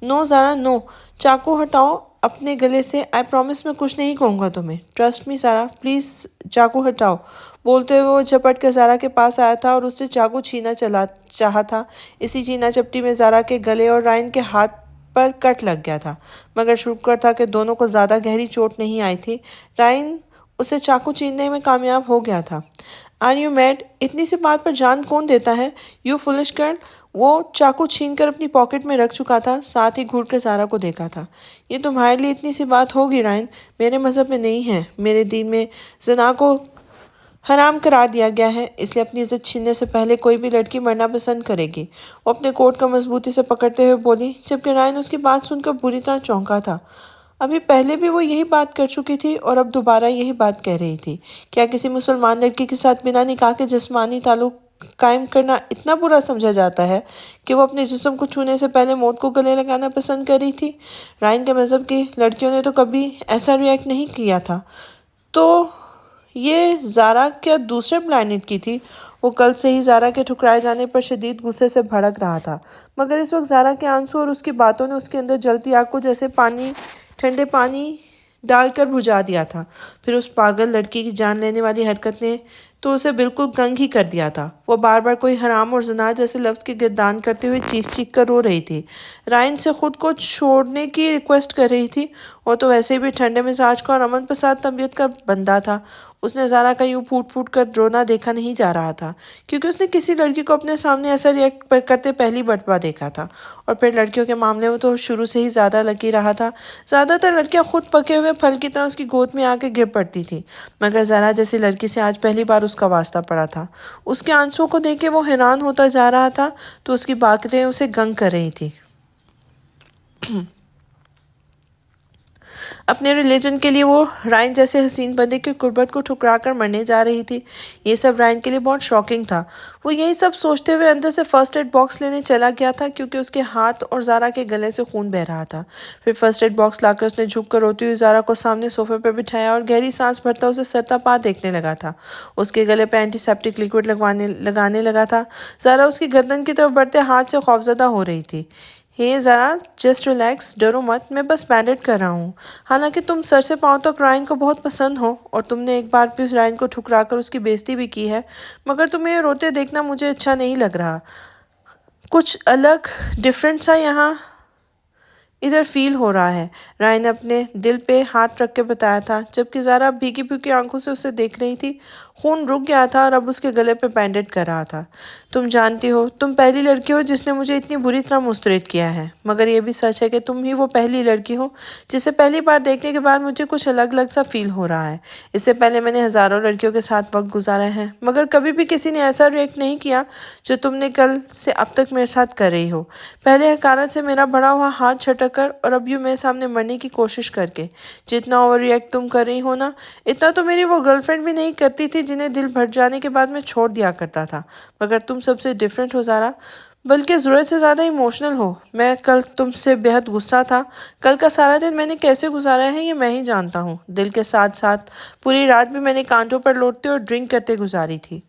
نو زارا نو، چاقو ہٹاؤ اپنے گلے سے۔ آئی پرومس میں کچھ نہیں کہوں گا تمہیں۔ ٹرسٹ می زارا، پلیز چاقو ہٹاؤ۔ بولتے ہوئے وہ جھپٹ کر زارا کے پاس آیا تھا اور اس سے چاقو چھیننا چاہا تھا۔ اسی چھینا چپٹی میں زارا کے گلے اور رائن کے ہاتھ پر کٹ لگ گیا تھا، مگر شکر تھا کہ دونوں کو زیادہ گہری چوٹ نہیں آئی تھی۔ رائن اسے چاقو چھیننے میں کامیاب ہو گیا تھا۔ Are you mad? اتنی سی بات پر جان کون دیتا ہے؟ You foolish girl. وہ چاقو چھین کر اپنی پاکٹ میں رکھ چکا تھا، ساتھ ہی گھور کر زارا کو دیکھا تھا۔ یہ تمہارے لیے اتنی سی بات ہوگی رائن، میرے مذہب میں نہیں ہے۔ میرے دین میں زنا کو حرام قرار دیا گیا ہے، اس لیے اپنی عزت چھیننے سے پہلے کوئی بھی لڑکی مرنا پسند کرے گی۔ وہ اپنے کوٹ کا مضبوطی سے پکڑتے ہوئے بولی، جبکہ رائن اس کی بات سن کر بری طرح چونکا تھا۔ ابھی پہلے بھی وہ یہی بات کر چکی تھی اور اب دوبارہ یہی بات کہہ رہی تھی۔ کیا کسی مسلمان لڑکی کے ساتھ بنا نکاح کے جسمانی تعلق قائم کرنا اتنا برا سمجھا جاتا ہے کہ وہ اپنے جسم کو چھونے سے پہلے موت کو گلے لگانا پسند کر رہی تھی؟ رائن کے مذہب کی لڑکیوں نے تو کبھی ایسا ریئیکٹ نہیں کیا تھا۔ تو یہ زارا کیا دوسرے پلانٹ کی تھی؟ وہ کل سے ہی زارا کے ٹھکرائے جانے پر شدید غصے سے بھڑک رہا تھا، مگر اس وقت زارا کے آنسو اور اس کی باتوں نے اس کے اندر جلتی آگ کو جیسے ٹھنڈے پانی ڈال کر بجھا دیا تھا۔ پھر اس پاگل لڑکی کی جان لینے والی حرکت نے تو اسے بالکل گنگ ہی کر دیا تھا۔ وہ بار بار کوئی حرام اور زنا جیسے لفظ کی گردان کرتے ہوئے چیخ چیخ کر رو رہی تھی، رائن سے خود کو چھوڑنے کی ریکویسٹ کر رہی تھی۔ وہ تو ویسے بھی ٹھنڈے مزاج کا اور امن پسند طبیعت کا بندہ تھا۔ اس نے زارا کا یوں پھوٹ پھوٹ کر رونا دیکھا نہیں جا رہا تھا، کیونکہ اس نے کسی لڑکی کو اپنے سامنے ایسا ریئیکٹ کرتے پہلی مرتبہ دیکھا تھا، اور پھر لڑکیوں کے معاملے میں تو شروع سے ہی زیادہ لکی رہا تھا۔ زیادہ تر لڑکیاں خود پکے ہوئے پھل کی طرح اس کی گود میں آ کے گر پڑتی تھیں، مگر زارا جیسی لڑکی سے آج پہلی بار اس کا واسطہ پڑا تھا۔ اس کے آنسوؤں کو دیکھ کے وہ حیران ہوتا جا رہا تھا تو اس کی باتیں اسے گنگ کر رہی تھی۔ اپنے ریلیجن کے لیے وہ رائن جیسے حسین بندے کی قربت کو ٹھکرا کر مرنے جا رہی تھی۔ یہ سب رائن کے لیے بہت شاکنگ تھا۔ وہ یہی سب سوچتے ہوئے اندر سے فرسٹ ایڈ باکس لینے چلا گیا تھا، کیونکہ اس کے ہاتھ اور زارا کے گلے سے خون بہہ رہا تھا۔ پھر فرسٹ ایڈ باکس لا کر اس نے جھک کر روتی ہوئی زارا کو سامنے صوفے پہ بٹھایا اور گہری سانس بھرتا اسے سرتا پا دیکھنے لگا تھا۔ اس کے گلے پہ اینٹی سیپٹک لیکوڈ لگانے لگا تھا۔ زارا اس کی گردن کی طرف بڑھتے ہاتھ سے خوفزدہ ہو رہی تھی۔ ہے زارا، جسٹ ریلیکس، ڈرو مت، میں بس بینڈیڈ کر رہا ہوں۔ حالانکہ تم سر سے پاؤں تک رائن کو بہت پسند ہو اور تم نے ایک بار بھی رائن کو ٹھکرا کر اس کی بےعزتی بھی کی ہے، مگر تمہیں روتے دیکھنا مجھے اچھا نہیں لگ رہا۔ کچھ الگ، ڈفرینٹ سا یہاں ادھر فیل ہو رہا ہے، رائن نے اپنے دل پہ ہاتھ رکھ کے بتایا تھا، جبکہ زارا بھیگی بھیگی آنکھوں سے اسے دیکھ رہی تھی۔ خون رک گیا تھا اور اب اس کے گلے پہ بینڈیڈ کر رہا تھا۔ تم جانتی ہو، تم پہلی لڑکی ہو جس نے مجھے اتنی بری طرح مسترد کیا ہے، مگر یہ بھی سچ ہے کہ تم ہی وہ پہلی لڑکی ہو جسے پہلی بار دیکھنے کے بعد مجھے کچھ الگ الگ سا فیل ہو رہا ہے۔ اس سے پہلے میں نے ہزاروں لڑکیوں کے ساتھ وقت گزارا ہے، مگر کبھی بھی کسی نے ایسا ریئیکٹ نہیں کیا جو تم نے کل سے اب تک میرے ساتھ کر رہی ہو، پہلے حقارت سے میرا بڑا ہوا ہاتھ جھٹک کر اور اب یوں میرے سامنے مرنے کی کوشش کر کے۔ جتنا اوور ریئیکٹ تم کر رہی ہو نا، اتنا تو میری وہ گرل فرینڈ بھی نہیں کرتی تھی جنہیں دل بھر جانے کے بعد میں چھوڑ دیا کرتا تھا، مگر تم سب سے ڈفرینٹ ہو زارا۔ بلکہ ضرورت سے زیادہ ایموشنل ہو۔ میں کل تم سے بہت غصہ تھا۔ کل کا سارا دن میں نے کیسے گزارا ہے یہ میں ہی جانتا ہوں۔ دل کے ساتھ ساتھ پوری رات بھی میں نے کانٹوں پر لوٹتے اور ڈرنک کرتے گزاری تھی،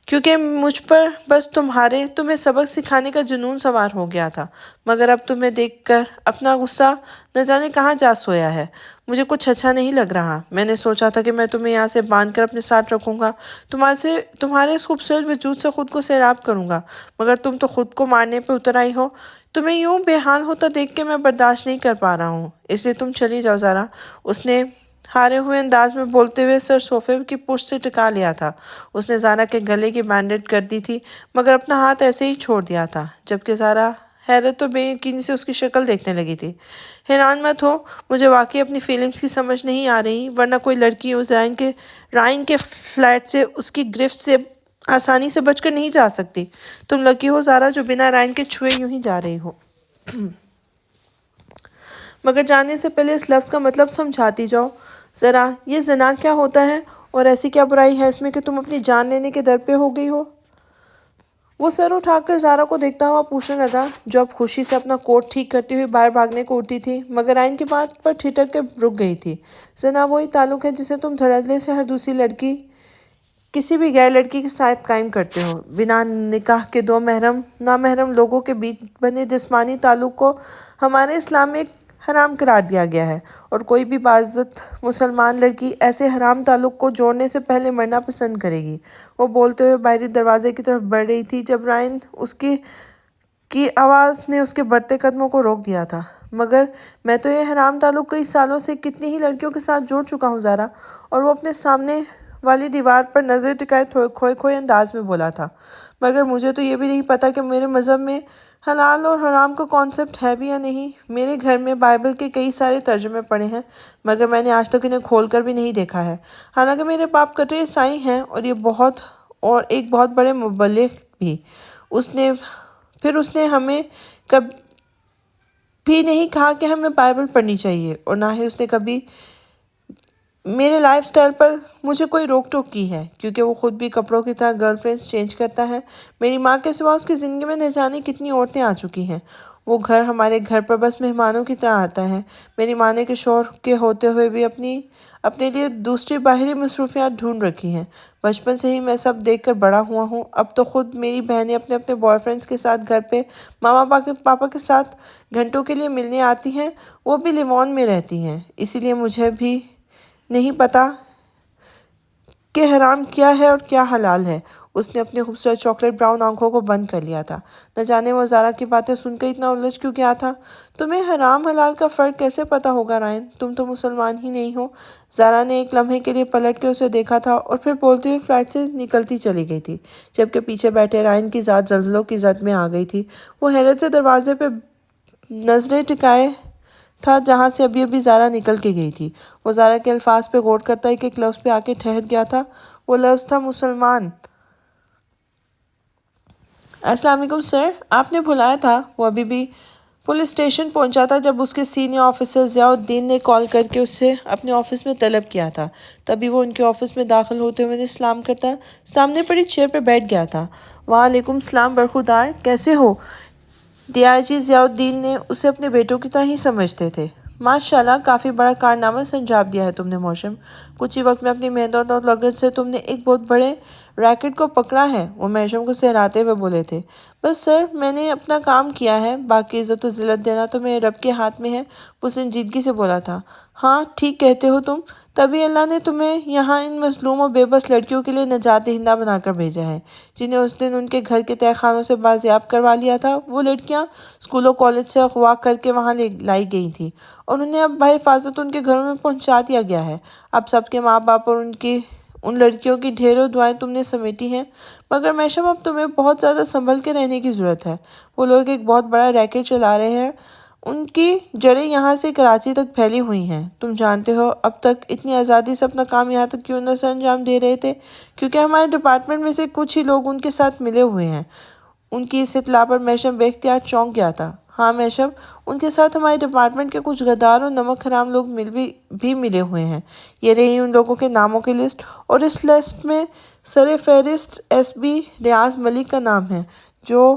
کیونکہ مجھ پر بس تمہیں سبق سکھانے کا جنون سوار ہو گیا تھا۔ مگر اب تمہیں دیکھ کر اپنا غصہ نہ جانے کہاں جا سویا ہے۔ مجھے کچھ اچھا نہیں لگ رہا۔ میں نے سوچا تھا کہ میں تمہیں یہاں سے باندھ کر اپنے ساتھ رکھوں گا، تمہارے اس خوبصورت وجود سے خود کو سیراب کروں گا، مگر تم تو خود کو مارنے پہ اتر آئی ہو۔ تمہیں یوں بے حال ہوتا دیکھ کے میں برداشت نہیں کر پا رہا ہوں، اس لیے تم چلی جاؤ زارا۔ اس نے ہارے ہوئے انداز میں بولتے ہوئے سر صوفے کی پشت سے ٹکا لیا تھا۔ اس نے زارا کے گلے کی بینڈیج کر دی تھی، مگر اپنا ہاتھ ایسے ہی چھوڑ دیا تھا، جبکہ زارا حیرت اور بے یقینی سے اس کی شکل دیکھنے لگی تھی۔ حیران مت ہو، مجھے واقعی اپنی فیلنگز کی سمجھ نہیں آ رہی، ورنہ کوئی لڑکی اس رائن کے فلیٹ سے اس کی گرفت سے آسانی سے بچ کر نہیں جا سکتی۔ تم لکی ہو زارا جو بنا رائن کے چھوئے یوں ہی جا رہی ہو۔ مگر جانے سے پہلے اس لفظ کا مطلب سمجھاتی جاؤ ذرا، یہ زنا کیا ہوتا ہے اور ایسی کیا برائی ہے اس میں کہ تم اپنی جان لینے کے در پہ ہو گئی ہو؟ وہ سر اٹھا کر زارا کو دیکھتا ہوا پوچھنے لگا، جو اب خوشی سے اپنا کوٹ ٹھیک کرتی ہوئی باہر بھاگنے کو اٹھی تھی، مگر رائن کی بات پر ٹھٹک کے رک گئی تھی۔ زنا وہی تعلق ہے جسے تم دھڑلے سے ہر دوسری لڑکی کسی بھی غیر لڑکی کے ساتھ قائم کرتے ہو۔ بنا نکاح کے دو نامحرم لوگوں کے بیچ بنے جسمانی تعلق کو ہمارے اسلام میں ایک حرام قرار دیا گیا ہے، اور کوئی بھی باعزت مسلمان لڑکی ایسے حرام تعلق کو جوڑنے سے پہلے مرنا پسند کرے گی۔ وہ بولتے ہوئے باہری دروازے کی طرف بڑھ رہی تھی جب رائن کی آواز نے اس کے بڑھتے قدموں کو روک دیا تھا۔ مگر میں تو یہ حرام تعلق کئی سالوں سے کتنی ہی لڑکیوں کے ساتھ جوڑ چکا ہوں زارا، اور وہ اپنے سامنے والی دیوار پر نظر ٹکائے کھوئے انداز میں بولا تھا۔ مگر مجھے تو یہ بھی نہیں پتا کہ میرے مذہب میں حلال اور حرام کا کانسیپٹ ہے بھی یا نہیں۔ میرے گھر میں بائبل کے کئی سارے ترجمے پڑھے ہیں، مگر میں نے آج تک انہیں کھول کر بھی نہیں دیکھا ہے، حالانکہ میرے باپ کٹر عیسائی ہیں اور ایک بہت بڑے مبلغ بھی۔ پھر اس نے ہمیں کبھی نہیں کہا کہ ہمیں بائبل پڑھنی چاہیے، اور نہ ہی اس نے کبھی میرے لائف سٹائل پر مجھے کوئی روک ٹوک کی ہے، کیونکہ وہ خود بھی کپڑوں کی طرح گرل فرینڈز چینج کرتا ہے۔ میری ماں کے سوا اس کی زندگی میں نہ جانے کتنی عورتیں آ چکی ہیں۔ وہ ہمارے گھر پر بس مہمانوں کی طرح آتا ہے۔ میری ماں نے کہ شوہر کے ہوتے ہوئے بھی اپنے لیے دوسری باہری مصروفیات ڈھونڈ رکھی ہیں۔ بچپن سے ہی میں سب دیکھ کر بڑا ہوا ہوں۔ اب تو خود میری بہنیں اپنے بوائے فرینڈز کے ساتھ گھر پہ ماما پاپا کے ساتھ گھنٹوں کے لیے ملنے آتی ہیں، وہ بھی لیوان میں رہتی ہیں۔ اسی لیے مجھے بھی نہیں پتا کہ حرام کیا ہے اور کیا حلال ہے۔ اس نے اپنی خوبصورت چاکلیٹ براؤن آنکھوں کو بند کر لیا تھا۔ نہ جانے وہ زارا کی باتیں سن کر اتنا الجھ کیوں گیا تھا۔ تمہیں حرام حلال کا فرق کیسے پتا ہوگا رائن؟ تم تو مسلمان ہی نہیں ہو۔ زارا نے ایک لمحے کے لیے پلٹ کے اسے دیکھا تھا اور پھر بولتے ہوئے فلیٹ سے نکلتی چلی گئی تھی، جبکہ پیچھے بیٹھے رائن کی ذات زلزلوں کی زد میں آ گئی تھی۔ وہ حیرت سے دروازے پہ نظریں ٹکائے تھا جہاں سے ابھی زارا نکل کے گئی تھی۔ وہ زارا کے الفاظ پہ غور کرتا ہے کہ ایک لفظ پہ آ کے ٹھہر گیا تھا۔ وہ لفظ تھا مسلمان۔ السلام علیکم سر، آپ نے بلایا تھا۔ وہ ابھی بھی پولیس اسٹیشن پہنچا تھا جب اس کے سینئر آفیسر ضیاء الدین نے کال کر کے اسے اپنے آفس میں طلب کیا تھا۔ تبھی وہ ان کے آفس میں داخل ہوتے ہوئے انہیں سلام کرتا سامنے پڑی چیئر پہ بیٹھ گیا تھا۔ وعلیکم السلام برخودار، کیسے ہو؟ ڈی آئی جی ضیاء الدین نے اسے اپنے بیٹوں کی طرح ہی سمجھتے تھے۔ ماشاءاللہ، کافی بڑا کارنامہ سنجاب دیا ہے تم نے محترم۔ کچھ ہی وقت میں اپنی محنت اور لگن سے تم نے ایک بہت بڑے ریکٹ کو پکڑا ہے، وہ محترم کو سہراتے ہوئے بولے تھے۔ بس سر، میں نے اپنا کام کیا ہے، باقی عزت و ذلت دینا تو میرے رب کے ہاتھ میں ہے، وہ سنجیدگی سے بولا تھا۔ ہاں ٹھیک کہتے ہو تم، تبھی اللہ نے تمہیں یہاں ان مظلوم اور بے بس لڑکیوں کے لیے نجات دہندہ بنا کر بھیجا ہے، جنہیں اس دن ان کے گھر کے تہہ خانوں سے بازیاب کروا لیا تھا۔ وہ لڑکیاں اسکول و کالج سے اغوا کر کے وہاں لائی گئی تھیں، اور انہیں اب بحفاظت ان کے گھروں میں پہنچا دیا گیا ہے۔ اب سب کے ماں باپ اور ان لڑکیوں کی ڈھیروں دعائیں تم نے سمیٹی ہیں، مگر محترم اب تمہیں بہت زیادہ سنبھل کے رہنے کی ضرورت ہے۔ وہ لوگ ایک بہت بڑا ریکٹ چلا رہے ہیں، ان کی جڑیں یہاں سے کراچی تک پھیلی ہوئی ہیں۔ تم جانتے ہو اب تک اتنی آزادی سے اپنا کام یہاں تک کیوں نہ سر انجام دے رہے تھے؟ کیونکہ ہمارے ڈپارٹمنٹ میں سے کچھ ہی لوگ ان کے ساتھ ملے ہوئے ہیں۔ ان کی اس اطلاع پر محترم بے اختیار چونک گیا تھا۔ ہاں محترم، ان کے ساتھ ہمارے ڈپارٹمنٹ کے کچھ غدار اور نمک حرام لوگ بھی ملے ہوئے ہیں۔ یہ رہی ان لوگوں کے ناموں کی لسٹ، اور اس لسٹ میں سر فہرست ایس بی ریاض ملک کا نام ہے، جو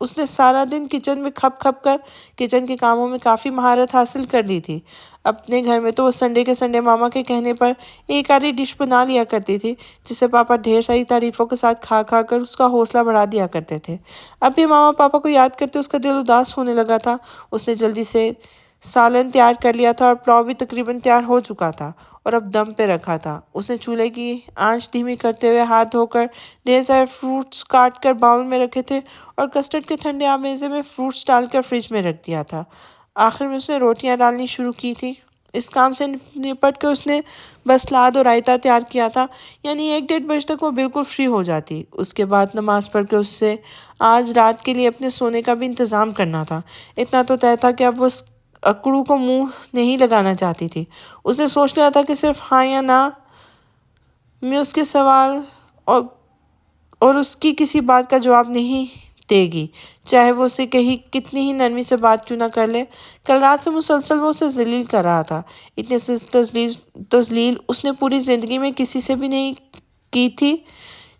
اس نے سارا دن کچن میں کھپ کھپ کر کچن کے کاموں میں کافی مہارت حاصل کر لی تھی۔ اپنے گھر میں تو وہ سنڈے کے سنڈے ماما کے کہنے پر ایک آدھی ڈش بنا لیا کرتی تھی، جسے پاپا ڈھیر ساری تعریفوں کے ساتھ کھا کھا کر اس کا حوصلہ بڑھا دیا کرتے تھے۔ اب بھی ماما پاپا کو یاد کرتے اس کا دل اداس ہونے لگا تھا۔ اس نے جلدی سے سالن تیار کر لیا تھا اور پلاؤ بھی تقریباً تیار ہو چکا تھا اور اب دم پہ رکھا تھا۔ اس نے چولہے کی آنچ دھیمی کرتے ہوئے ہاتھ دھو کر ڈھیر سارے فروٹس کاٹ کر باؤل میں رکھے تھے اور کسٹرڈ کے ٹھنڈے آمیزے میں فروٹس ڈال کر فریج میں رکھ دیا تھا۔ آخر میں اس نے روٹیاں ڈالنی شروع کی تھی۔ اس کام سے نپٹ کر اس نے بس سلاد اور رائتہ تیار کیا تھا، یعنی 1-1:30 بجے تک وہ بالکل فری ہو جاتی۔ اس کے بعد نماز پڑھ کے اس سے آج رات کے لیے اپنے سونے کا بھی انتظام کرنا تھا۔ اتنا تو طے تھا کہ اب وہ اس اکڑو کو منہ نہیں لگانا چاہتی تھی۔ اس نے سوچ لیا تھا کہ صرف ہاں یا نہ میں اس کے سوال اور اس کی کسی بات کا جواب نہیں دے گی، چاہے وہ اسے کتنی ہی نرمی سے بات کیوں نہ کر لے۔ کل رات سے مسلسل وہ اسے ذلیل کر رہا تھا۔ اتنی تذلیل اس نے پوری زندگی میں کسی سے بھی نہیں کی تھی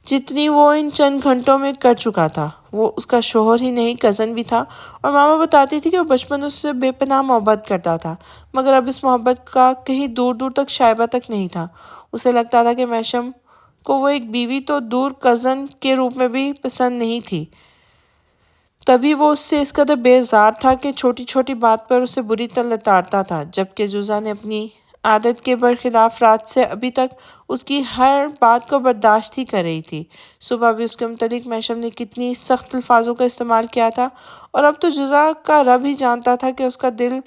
جتنی وہ ان چند گھنٹوں میں کر چکا تھا۔ وہ اس کا شوہر ہی نہیں، کزن بھی تھا، اور ماما بتاتی تھی کہ وہ بچپن اس سے بے پناہ محبت کرتا تھا، مگر اب اس محبت کا کہیں دور دور تک شائبہ تک نہیں تھا۔ اسے لگتا تھا کہ میشم کو وہ ایک بیوی تو دور کزن کے روپ میں بھی پسند نہیں تھی۔ تبھی وہ اس سے اس قدر بیزار تھا کہ چھوٹی چھوٹی بات پر اسے بری طرح لتاڑتا تھا، جبکہ جوزا نے اپنی عادت کے برخلاف رات سے ابھی تک اس کی ہر بات کو برداشت ہی کر رہی تھی۔ صبح بھی اس کے متعلق میشم نے کتنی سخت الفاظوں کا استعمال کیا تھا، اور اب تو جوزا کا رب ہی جانتا تھا کہ اس کا دل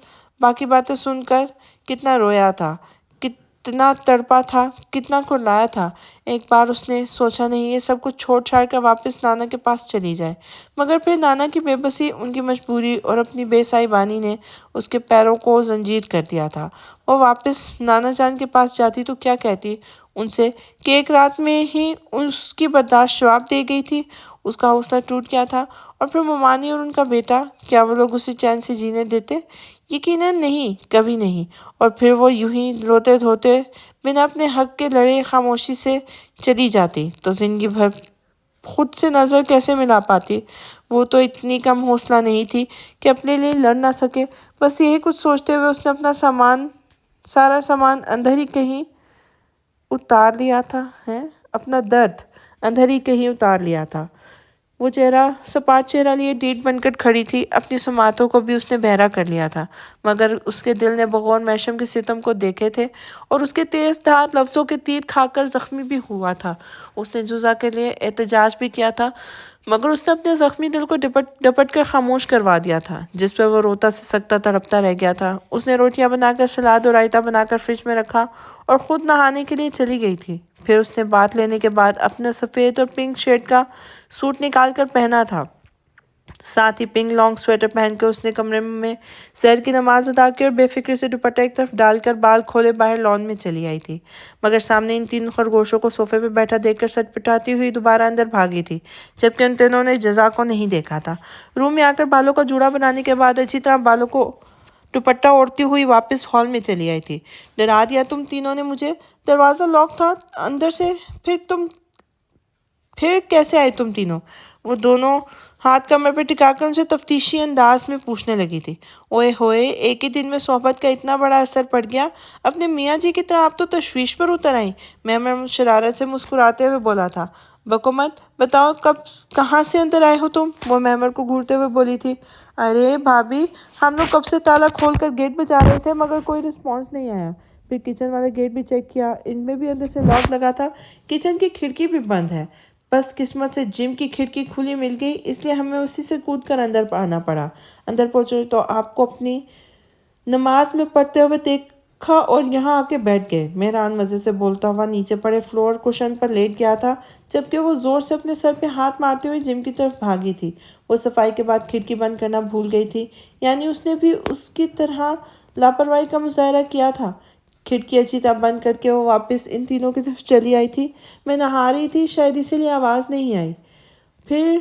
باقی باتیں سن کر کتنا رویا تھا، کتنا تڑپا تھا، کتنا کرلایا تھا۔ ایک بار اس نے سوچا نہیں یہ سب کچھ چھوڑ چھاڑ کر واپس نانا کے پاس چلی جائے، مگر پھر نانا کی بے بسی، ان کی مجبوری اور اپنی بے سائی بانی نے اس کے پیروں کو زنجیر کر دیا تھا۔ وہ واپس نانا جان کے پاس جاتی تو کیا کہتی ان سے کہ ایک رات میں ہی اس کی برداشت جواب دے گئی تھی۔ اس کا حوصلہ ٹوٹ گیا تھا۔ اور پھر ممانی اور ان کا بیٹا، کیا وہ لوگ اسے چین سے جینے دیتے؟ یقیناً نہیں، کبھی نہیں۔ اور پھر وہ یوں ہی روتے دھوتے بنا اپنے حق کے لڑے خاموشی سے چلی جاتی تو زندگی بھر خود سے نظر کیسے ملا پاتی؟ وہ تو اتنی کم حوصلہ نہیں تھی کہ اپنے لیے لڑ نہ سکے۔ بس یہی کچھ سوچتے ہوئے اس نے اپنا سارا سامان اندر ہی کہیں اتار لیا تھا، اپنا درد اندر ہی کہیں اتار لیا تھا۔ وہ سپاٹ چہرہ لیے ڈیڑھ بن کر کھڑی تھی۔ اپنی سماعتوں کو بھی اس نے بہرا کر لیا تھا، مگر اس کے دل نے بغور میشم کے ستم کو دیکھے تھے اور اس کے تیز دھار لفظوں کے تیر کھا کر زخمی بھی ہوا تھا۔ اس نے جوزا کے لیے احتجاج بھی کیا تھا، مگر اس نے اپنے زخمی دل کو ڈپٹ کر خاموش کروا دیا تھا، جس پہ وہ روتا سسکتا تڑپتا رہ گیا تھا۔ اس نے روٹیاں بنا کر سلاد اور رائتہ بنا کر فریج میں رکھا اور خود نہانے کے لیے چلی گئی تھی۔ پھر اس نے بات لینے کے بعد اپنا سفید اور پنک شیڈ کا سوٹ نکال کر پہنا تھا، ساتھ ہی پنک لانگ سویٹر پہن کے اس نے کمرے میں سحر کی نماز ادا کی اور بے فکری سے دوپٹہ ایک طرف ڈال کر بال کھولے باہر لان میں چلی آئی تھی، مگر سامنے ان تین خرگوشوں کو صوفے پہ بیٹھا دیکھ کر سٹ پٹاتی ہوئی دوبارہ اندر بھاگی تھی، جبکہ ان تینوں نے جزا کو نہیں دیکھا تھا۔ روم میں آ کر بالوں کا جوڑا بنانے کے بعد اچھی طرح بالوں کو دوپٹہ اوڑھتی ہوئی واپس ہال میں چلی آئی تھی۔ ڈرا دیا تم تینوں نے مجھے، دروازہ لاک تھا اندر سے، پھر کیسے آئے تم تینوں؟ وہ دونوں ہاتھ کمر پہ ٹکا کر ان سے تفتیشی انداز میں پوچھنے لگی تھی۔ اوئے ہوئے، ایک ہی دن میں صحبت کا اتنا بڑا اثر پڑ گیا، اپنے میاں جی کی طرح آپ تو تشویش پر اتر آئیں۔ مہمر شرارت سے مسکراتے ہوئے بولا تھا۔ بکو مت، بتاؤ کہاں سے اندر آئے ہو تم؟ وہ مہمر کو گھورتے ہوئے بولی تھی۔ ارے بھابی، ہم لوگ کب سے تالا کھول کر گیٹ بجا رہے تھے مگر کوئی رسپانس نہیں آیا۔ پھر کچن والا گیٹ بھی چیک کیا، ان میں بھی اندر سے لاک لگا تھا، کچن کی کھڑکی بھی بند ہے، بس قسمت سے جم کی کھڑکی کھلی مل گئی، اس لیے ہمیں اسی سے کود کر اندر آنا پڑا۔ اندر پہنچے تو آپ کو اپنی نماز میں پڑھتے ہوئے دیکھا اور یہاں آ کے بیٹھ گئے۔ مہران مزے سے بولتا ہوا نیچے پڑے فلور کشن پر لیٹ گیا تھا، جبکہ وہ زور سے اپنے سر پہ ہاتھ مارتے ہوئے جم کی طرف بھاگی تھی۔ وہ صفائی کے بعد کھڑکی بند کرنا بھول گئی تھی، یعنی اس نے بھی اس کی طرح لاپرواہی کا مظاہرہ کیا تھا۔ کھڑکی اچھی طرح بند کر کے وہ واپس ان تینوں کی طرف چلی آئی تھی۔ میں نہا رہی تھی، شاید اسی لیے آواز نہیں آئی۔ پھر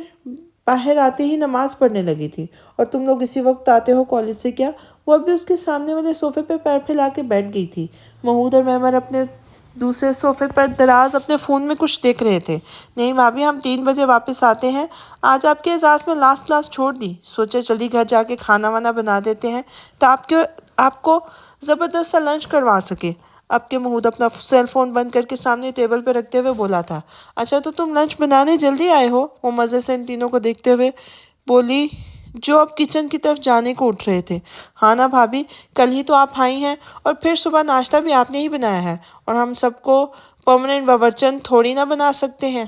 باہر آتے ہی نماز پڑھنے لگی تھی۔ اور تم لوگ اسی وقت آتے ہو کالج سے کیا؟ وہ ابھی اس کے سامنے والے صوفے پہ پیر پھیلا کے بیٹھ گئی تھی۔ محمود اور مہمر اپنے دوسرے صوفے پر دراز اپنے فون میں کچھ دیکھ رہے تھے۔ نہیں بھابھی، ہم 3 بجے واپس آتے ہیں۔ آج آپ کے اعزاز میں لاسٹ کلاس چھوڑ دی، سوچا جلدی گھر جا کے کھانا وانا بنا دیتے ہیں تو آپ کو زبردست سا لنچ کروا سکے۔ اب کے محمود اپنا سیل فون بند کر کے سامنے ٹیبل پہ رکھتے ہوئے بولا تھا۔ اچھا تو تم لنچ بنانے جلدی آئے ہو؟ وہ مزے سے ان تینوں کو دیکھتے ہوئے بولی جو اب کچن کی طرف جانے کو اٹھ رہے تھے۔ ہاں نا بھابھی، کل ہی تو آپ آئی ہیں اور پھر صبح ناشتہ بھی آپ نے ہی بنایا ہے، اور ہم سب کو پرماننٹ باورچن تھوڑی نہ بنا سکتے ہیں۔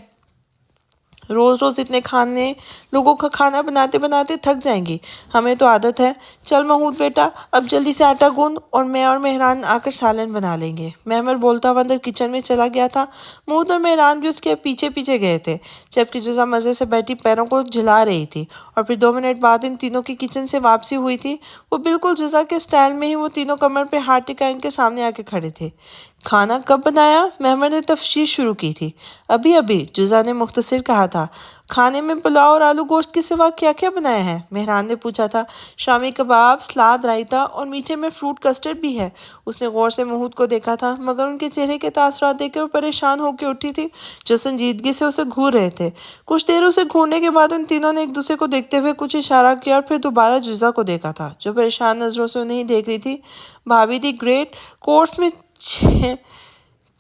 روز روز اتنے لوگوں کا کھانا بناتے بناتے تھک جائیں گی، ہمیں تو عادت ہے۔ چل محمود بیٹا، اب جلدی سے آٹا گوندھ اور میں اور مہران آ کر سالن بنا لیں گے۔ مہمر بولتا ہوا اندر کچن میں چلا گیا تھا۔ محمود اور مہران بھی اس کے پیچھے پیچھے گئے تھے، جبکہ جزا مزے سے بیٹھی پیروں کو جھلا رہی تھی، اور پھر 2 منٹ بعد ان تینوں کی کچن سے واپسی ہوئی تھی۔ وہ بالکل جزا کے سٹائل میں ہی وہ تینوں کمر پہ ہاتھ ٹکائے ان کے سامنے آ کے کھڑے تھے۔ کھانا کب بنایا؟ مہمر نے تفتیش شروع کی تھی۔ ابھی جزا نے مختصر کہا تھا۔ کھانے میں پلاؤ اور آلو گوشت کے سوا کیا کیا بنایا ہے؟ مہران نے پوچھا تھا۔ شامی کباب، سلاد، رائتا اور میٹھے میں فروٹ کسٹرڈ بھی ہے۔ اس نے غور سے محمود کو دیکھا تھا، مگر ان کے چہرے کے تاثرات دیکھ کر وہ پریشان ہو کے اٹھی تھی، جو سنجیدگی سے اسے گھور رہے تھے۔ کچھ دیر اسے گھورنے کے بعد ان تینوں نے ایک دوسرے کو دیکھتے ہوئے کچھ اشارہ کیا اور پھر دوبارہ جزا کو دیکھا تھا، جو پریشان نظروں سے انہیں دیکھ رہی تھی۔ بھابھی دی گریٹ کورس میں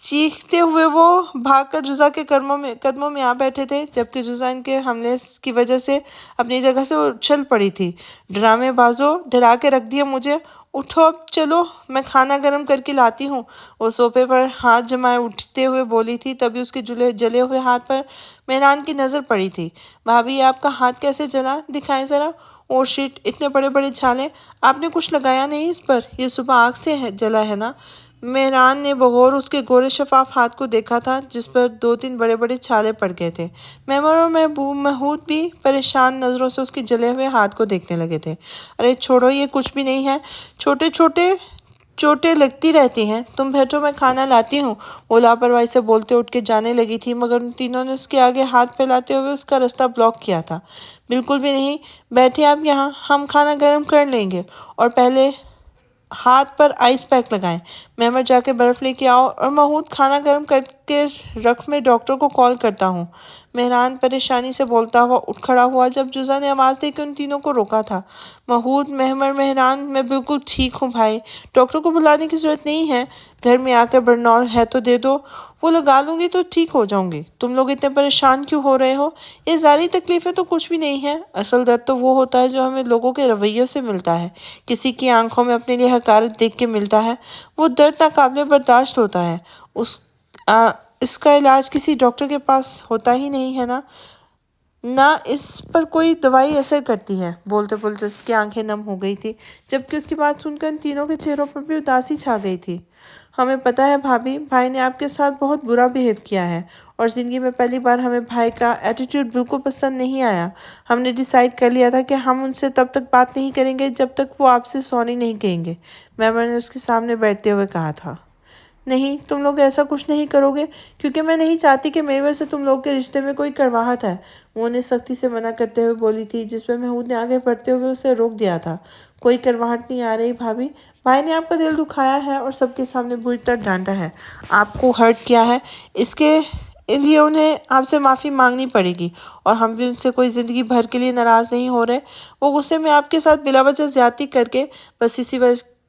چیختے ہوئے وہ بھاگ کر جزا کے قدموں میں آ بیٹھے تھے، جبکہ جزا ان کے حملے کی وجہ سے اپنی جگہ سے اچھل پڑی تھی۔ ڈرامے بازو، ڈرا کے رکھ دیا مجھے، اٹھو اب چلو، میں کھانا گرم کر کے لاتی ہوں۔ وہ صوفے پر ہاتھ جمائے اٹھتے ہوئے بولی تھی، تبھی اس کے جلے ہوئے ہاتھ پر مہران کی نظر پڑی تھی۔ بھابھی آپ کا ہاتھ کیسے جلا؟ دکھائیں ذرا۔ او شٹ، اتنے بڑے بڑے چھالے، آپ نے کچھ لگایا نہیں اس پر؟ یہ صبح آگ سے جلا ہے نا؟ مہران نے بغور اس کے گورے شفاف ہاتھ کو دیکھا تھا، جس پر 2-3 بڑے بڑے چھالے پڑ گئے تھے۔ مہمر اور محمود بھی پریشان نظروں سے اس کے جلے ہوئے ہاتھ کو دیکھنے لگے تھے۔ ارے چھوڑو، یہ کچھ بھی نہیں ہے، چھوٹے چھوٹے چوٹیں لگتی رہتی ہیں، تم بیٹھو میں کھانا لاتی ہوں۔ وہ لاپرواہی سے بولتے اٹھ کے جانے لگی تھی، مگر ان تینوں نے اس کے آگے ہاتھ پھیلاتے ہوئے اس کا راستہ بلاک کیا تھا۔ بالکل بھی نہیں، بیٹھے آپ یہاں، ہم کھانا گرم کر لیں گے، اور پہلے ہاتھ پر آئس پیک لگائیں۔ مہمر جا کے برف لے کے آؤ، اور محمود کھانا گرم کر کے رکھ، میں ڈاکٹر کو کال کرتا ہوں۔ مہران پریشانی سے بولتا ہوا اٹھ کھڑا ہوا جب جزا نے آواز دے کے ان تینوں کو روکا تھا۔ محمود، مہمر، مہران، میں بالکل ٹھیک ہوں بھائی، ڈاکٹر کو بلانے کی ضرورت نہیں ہے، گھر میں آ کر برنول ہے تو دے دو، وہ لگا لوں گی تو ٹھیک ہو جاؤں گی۔ تم لوگ اتنے پریشان کیوں ہو رہے ہو؟ یہ ظاہری تکلیفیں تو کچھ بھی نہیں ہے، اصل درد تو وہ ہوتا ہے جو ہمیں لوگوں کے رویوں سے ملتا ہے، کسی کی آنکھوں میں اپنے لیے حقارت دیکھ کے ملتا ہے۔ وہ درد ناقابل برداشت ہوتا ہے، اس کا علاج کسی ڈاکٹر کے پاس ہوتا ہی نہیں ہے نا، نہ اس پر کوئی دوائی اثر کرتی ہے۔ بولتے بولتے اس کی آنکھیں نم ہو گئی تھی، جبکہ اس کی بات سن کر ان تینوں کے چہروں پر بھی اداسی چھا گئی تھی۔ ہمیں پتہ ہے بھابھی، بھائی نے آپ کے ساتھ بہت برا بیہیو کیا ہے، اور زندگی میں پہلی بار ہمیں بھائی کا ایٹیٹیوڈ بالکل پسند نہیں آیا۔ ہم نے ڈیسائیڈ کر لیا تھا کہ ہم ان سے تب تک بات نہیں کریں گے جب تک وہ آپ سے سوری نہیں کہیں گے، مہمر نے اس کے سامنے بیٹھتے ہوئے کہا تھا۔ نہیں، تم لوگ ایسا کچھ نہیں کرو گے، کیونکہ میں نہیں چاہتی کہ میری وجہ سے تم لوگ کے رشتے میں کوئی کڑواہٹ ہے، وہ انہیں سختی سے منع کرتے ہوئے بولی تھی، جس پہ محمود نے آگے بڑھتے ہوئے اسے روک دیا تھا۔ کوئی کڑواہٹ نہیں آ رہی بھابھی، بھائی نے آپ کا دل دکھایا ہے اور سب کے سامنے بری طرح ڈانٹا ہے، آپ کو ہرٹ کیا ہے، اس کے لیے انہیں آپ سے معافی مانگنی پڑے گی، اور ہم بھی ان سے کوئی زندگی بھر کے لیے ناراض نہیں ہو رہے۔ وہ غصے میں آپ کے ساتھ بلا وجہ زیادتی کر کے بس اسی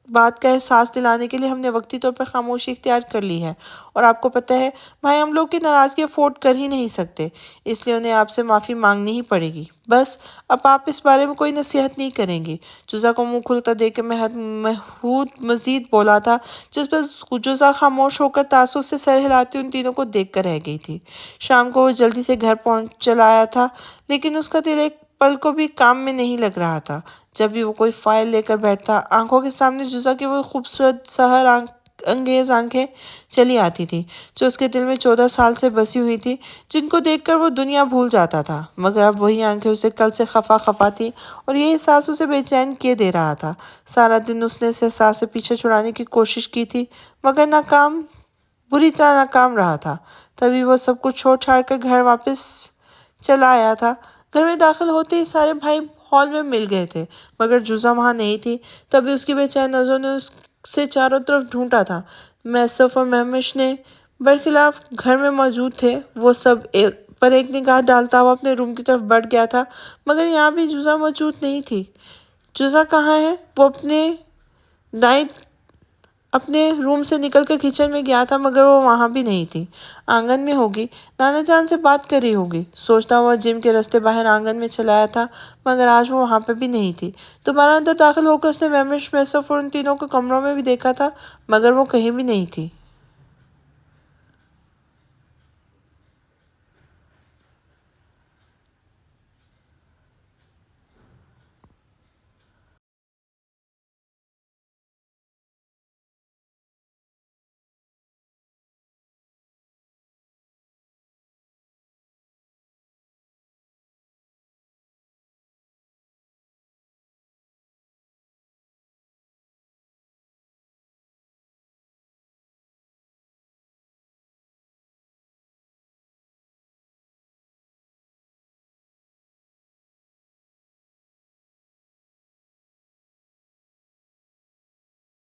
بات کا احساس دلانے کے لیے ہم نے وقتی طور پر خاموشی اختیار کر لی ہے، اور آپ کو پتہ ہے بھائی، ہم لوگ کی ناراضگی افورڈ کر ہی نہیں سکتے، اس لیے انہیں آپ سے معافی مانگنی ہی پڑے گی۔ بس اب آپ اس بارے میں کوئی نصیحت نہیں کریں گی؟ جزا کو منہ کھلتا دیکھ کے محمود مزید بولا تھا، جس پر جزا خاموش ہو کر تعصب سے سر ہلاتی ان تینوں کو دیکھ کر رہ گئی تھی۔ شام کو وہ جلدی سے گھر چلا آیا تھا، لیکن اس کا دل ایک پل کو بھی کام میں نہیں لگ رہا تھا۔ جب بھی وہ کوئی فائل لے کر بیٹھتا، آنکھوں کے سامنے جزا کی وہ خوبصورت سحر انگیز آنکھیں چلی آتی تھی، جو اس کے دل میں 14 سال سے بسی ہوئی تھی، جن کو دیکھ کر وہ دنیا بھول جاتا تھا، مگر اب وہی آنکھیں اسے کل سے خفا تھی، اور یہ احساس اسے بے چین کیے دے رہا تھا۔ سارا دن اس نے اس احساس سے پیچھے چھڑانے کی کوشش کی تھی، مگر بری طرح ناکام رہا تھا۔ تبھی وہ سب کچھ چھوڑ چھاڑ کر گھر واپس چلا آیا تھا۔ گھر میں داخل ہوتے ہی سارے بھائی ہال میں مل گئے تھے، مگر جزا وہاں نہیں تھی۔ تبھی اس کی بے چین نظروں نے اسے چاروں طرف ڈھونڈا تھا۔ میسف اور مہمش نے برخلاف گھر میں موجود تھے وہ سب پر ایک نگاہ ڈالتا وہ اپنے روم کی طرف بڑھ گیا تھا، مگر یہاں بھی جزا موجود نہیں تھی۔ جزا کہاں ہے؟ وہ اپنے روم سے نکل کر کچن میں گیا تھا، مگر وہ وہاں بھی نہیں تھی۔ آنگن میں ہوگی، نانا جان سے بات کر رہی ہوگی، سوچتا ہوا جم کے رستے باہر آنگن میں چلایا تھا، مگر آج وہ وہاں پہ بھی نہیں تھی۔ دوبارہ اندر داخل ہو کر اس نے میسف اور ان تینوں کو کمروں میں بھی دیکھا تھا، مگر وہ کہیں بھی نہیں تھی۔